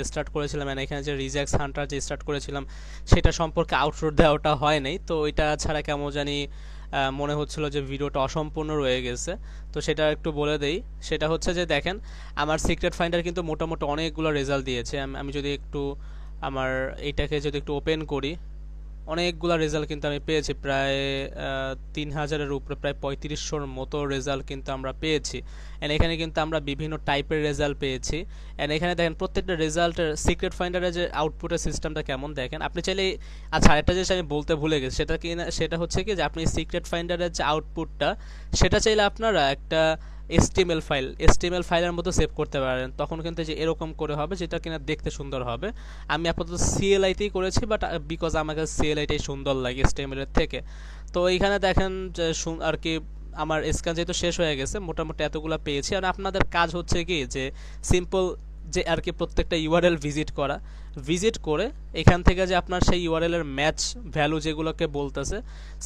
স্টার্ট করেছিলাম, এন্ড এখানে যে রিজেক্টস হান্টার যে স্টার্ট করেছিলাম, সেটা সম্পর্কে আউটরোড দেওয়াটা হয় নাই। তো ওইটা ছাড়া কেমন জানি মনে হচ্ছিল যে ভিডিওটা অসম্পূর্ণ রয়ে গেছে। তো সেটা একটু বলে দেই। সেটা হচ্ছে যে দেখেন, আমার সিক্রেট ফাইন্ডার কিন্তু মোটামুটি অনেকগুলো রেজাল্ট দিয়েছে। আমি যদি একটু আমার এইটাকে যদি একটু ওপেন করি, অনেকগুলো রেজাল্ট কিন্তু আমি পেয়েছি, প্রায় 3000-এর উপরে, প্রায় 3500-র মতো রেজাল্ট কিন্তু আমরা পেয়েছি। অ্যান্ড এখানে কিন্তু আমরা বিভিন্ন টাইপের রেজাল্ট পেয়েছি। অ্যান্ড এখানে দেখেন প্রত্যেকটা রেজাল্টের সিক্রেট ফাইন্ডারের যে আউটপুটের সিস্টেমটা কেমন দেখেন আপনি চাইলে। আচ্ছা, আরেকটা জিনিস আমি বলতে ভুলে গেছি, সেটা হচ্ছে কি যে আপনি সিক্রেট ফাইন্ডারের যে আউটপুটটা, সেটা চাইলে আপনারা একটা এসটিএমএল ফাইলের মতো সেভ করতে পারেন। তখন কিন্তু যে এরকম করে হবে, যেটা কিনা দেখতে সুন্দর হবে। আমি আপাতত সিএলআইতেই করেছি, বাট বিকজ আমাকে সিএলআইটাই সুন্দর লাগে এসটিএমএল এর থেকে। তো এইখানে দেখেন যে আর কি আমার স্ক্যান যেহেতু শেষ হয়ে গেছে, মোটামুটি এতগুলো পেয়েছি। আর আপনাদের কাজ হচ্ছে কি যে সিম্পল যে আর কি প্রত্যেকটা ইউআরএল ভিজিট করে এখান থেকে যে আপনার সেই ইউআরএল এর ম্যাচ ভ্যালু যেগুলোকে বলতেছে,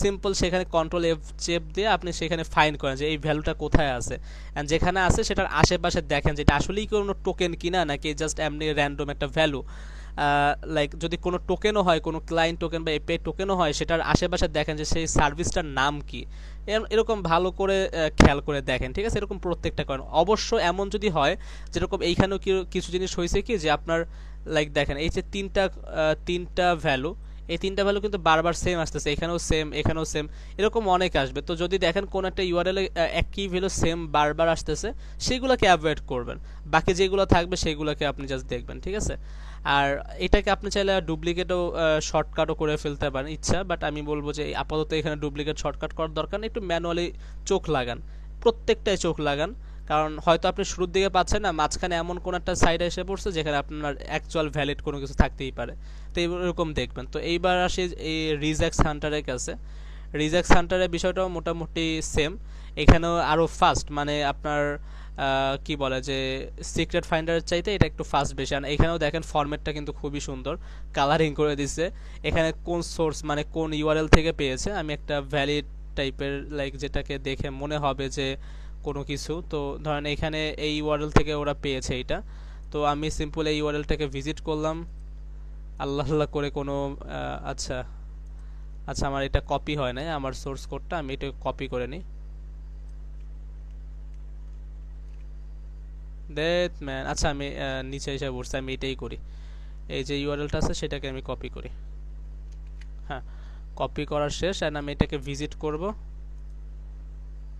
সিম্পল সেখানে কন্ট্রোল এফ চেপ দিয়ে আপনি সেখানে ফাইন্ড করেন যে এই ভ্যালুটা কোথায় আছে। অ্যান্ড যেখানে আছে সেটার আশেপাশে দেখেন যে এটা আসলেই কোনো টোকেন কিনা নাকি জাস্ট এমনি র্যান্ডম একটা ভ্যালু। লাইক যদি কোনো টোকেনও হয়, কোনো ক্লায়েন্ট টোকেন বা এপিআই টোকেনও হয়, সেটার আশেপাশে দেখেন যে সেই সার্ভিসটার নাম কি, এরকম ভালো করে খেয়াল করে দেখেন। ঠিক আছে, এরকম প্রত্যেকটা করেন। অবশ্য এমন যদি হয়, যেরকম এইখানেও কিছু জিনিস হয়েছে কি যে আপনার লাইক দেখেন এই যে তিনটা ভ্যালু, এই তিনটা ভ্যালু কিন্তু বারবার সেম আসতেছে, এখানেও সেম, এখানেও সেম, এরকম অনেক আসবে। তো যদি দেখেন কোন একটা ইউআরএল একই ভ্যালু সেম বারবার আসতেছে, সেগুলোকে অ্যাভয়েড করবেন, বাকি যেগুলো থাকবে সেগুলোকে আপনি জাস্ট দেখবেন, ঠিক আছে। আর এটাকে আপনি চাইলে ডুপ্লিকেটও শর্টকাটও করে ফেলতে পারেন ইচ্ছা, বাট আমি বলবো যে আপাতত এখানে ডুপ্লিকেট শর্টকাট করার দরকার নেই, একটু ম্যানুয়ালি চোখ লাগান, প্রত্যেকটাই চোখ লাগান। কারণ হয়তো আপনি শুরুর দিকে পাচ্ছেন না, মাঝখানে এমন কোন একটা সাইড এসে পড়ছে যেখানে আপনার অ্যাকচুয়াল ভ্যালিড কোনো কিছু থাকতেই পারে, তো এরকম দেখবেন। তো এইবার আসি এই রিজেক্টস হান্টারের কাছে। রিজেক্টস হান্টারের বিষয়টাও মোটামুটি সেম, এখানেও আরও ফাস্ট, মানে আপনার কি বলে যে সিক্রেট ফাইন্ডারের চাইতে এটা একটু ফাস্ট বেশি। আর এখানেও দেখেন ফরম্যাটটা কিন্তু খুবই সুন্দর, কালারিং করে দিচ্ছে। এখানে কোন সোর্স মানে কোন ইউআরএল থেকে পেয়েছে, আমি একটা ভ্যালিড টাইপের লাইক যেটাকে দেখে মনে হবে যে কোনো কিছু, তো ধরেন এখানে এই ইউআরএল থেকে ওরা পেয়েছে এটা, তো আমি সিম্পল এই ইউআরএলটাকে ভিজিট করলাম আল্লাহ আল্লাহ করে কোনো আচ্ছা আচ্ছা আমার এটা কপি হয় না, আমার সোর্স কোডটা আমি এটা কপি করে নিই। দ্যাট ম্যান, আচ্ছা আমি নিচে এসে বসছি, আমি এটাই করি, এই যে ইউআরএলটা আছে সেটাকে আমি কপি করি। হ্যাঁ, কপি করার শেষ, অ্যান্ড আমি এটাকে ভিজিট করব।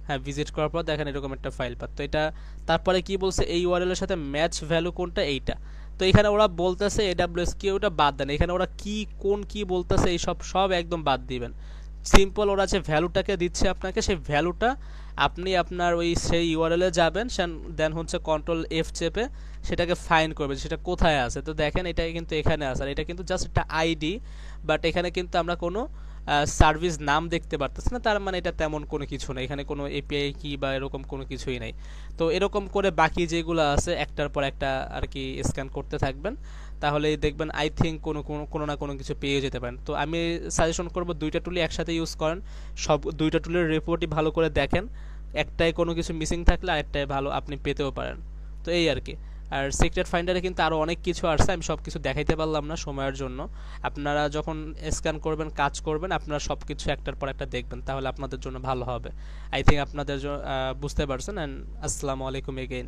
হ্যাঁ, ভিজিট করার পর দেখেন এরকম একটা ফাইল পাত। তো এটা তারপরে কি বলছে, এই ইউআরএল এর সাথে ম্যাচ ভ্যালু কোনটা, এইটা। তো এখানে ওরা বলতেছে এডব্লিউএস কি, ওটা বাদ দেন, এখানে ওরা কি কোন কি বলতেছে এই সব সব একদম বাদ দিবেন। সিম্পল ওরা যে ভ্যালুটাকে দিচ্ছে আপনাকে, সেই ভ্যালুটা আপনি আপনার ওই সেই ইউআরএল এ যাবেন, দেন হচ্ছে কন্ট্রোল এফ চেপে সেটাকে ফাইন্ড করবেন সেটা কোথায় আছে। তো দেখেন এটা কিন্তু এখানে আছে, আর এটা কিন্তু জাস্ট একটা আইডি, বাট এখানে কিন্তু আমরা কোনো সার্ভিস নাম দেখতে পারতেছি না, তার মানে এটা তেমন কোনো কিছু না, এখানে কোনো এপিআই কি বা এরকম কোনো কিছুই নাই। তো এরকম করে বাকি যেগুলো আছে একটার পর একটা আর কি স্ক্যান করতে থাকবেন, তাহলেই দেখবেন আই থিঙ্ক কোনো কোনো কোনো না কোনো কিছু পেয়ে যেতে পারেন। তো আমি সাজেশন করব দুইটা টুলই একসাথে ইউজ করেন, সব দুইটা টুলের রিপোর্টই ভালো করে দেখেন, একটাই কোনো কিছু মিসিং থাকলে আরেকটাই ভালো আপনি পেতেও পারেন। তো এই আর কি। আর সিক্রেট ফাইন্ডারে কিন্তু আরও অনেক কিছু আসছে, আমি সব কিছু দেখাইতে পারলাম না সময়ের জন্য। আপনারা যখন স্ক্যান করবেন কাজ করবেন, আপনারা সব কিছু একটার পর একটা দেখবেন, তাহলে আপনাদের জন্য ভালো হবে। আই থিঙ্ক আপনাদের বুঝতে পারছেন। অ্যান্ড আসসালামু আলাইকুম এগেইন।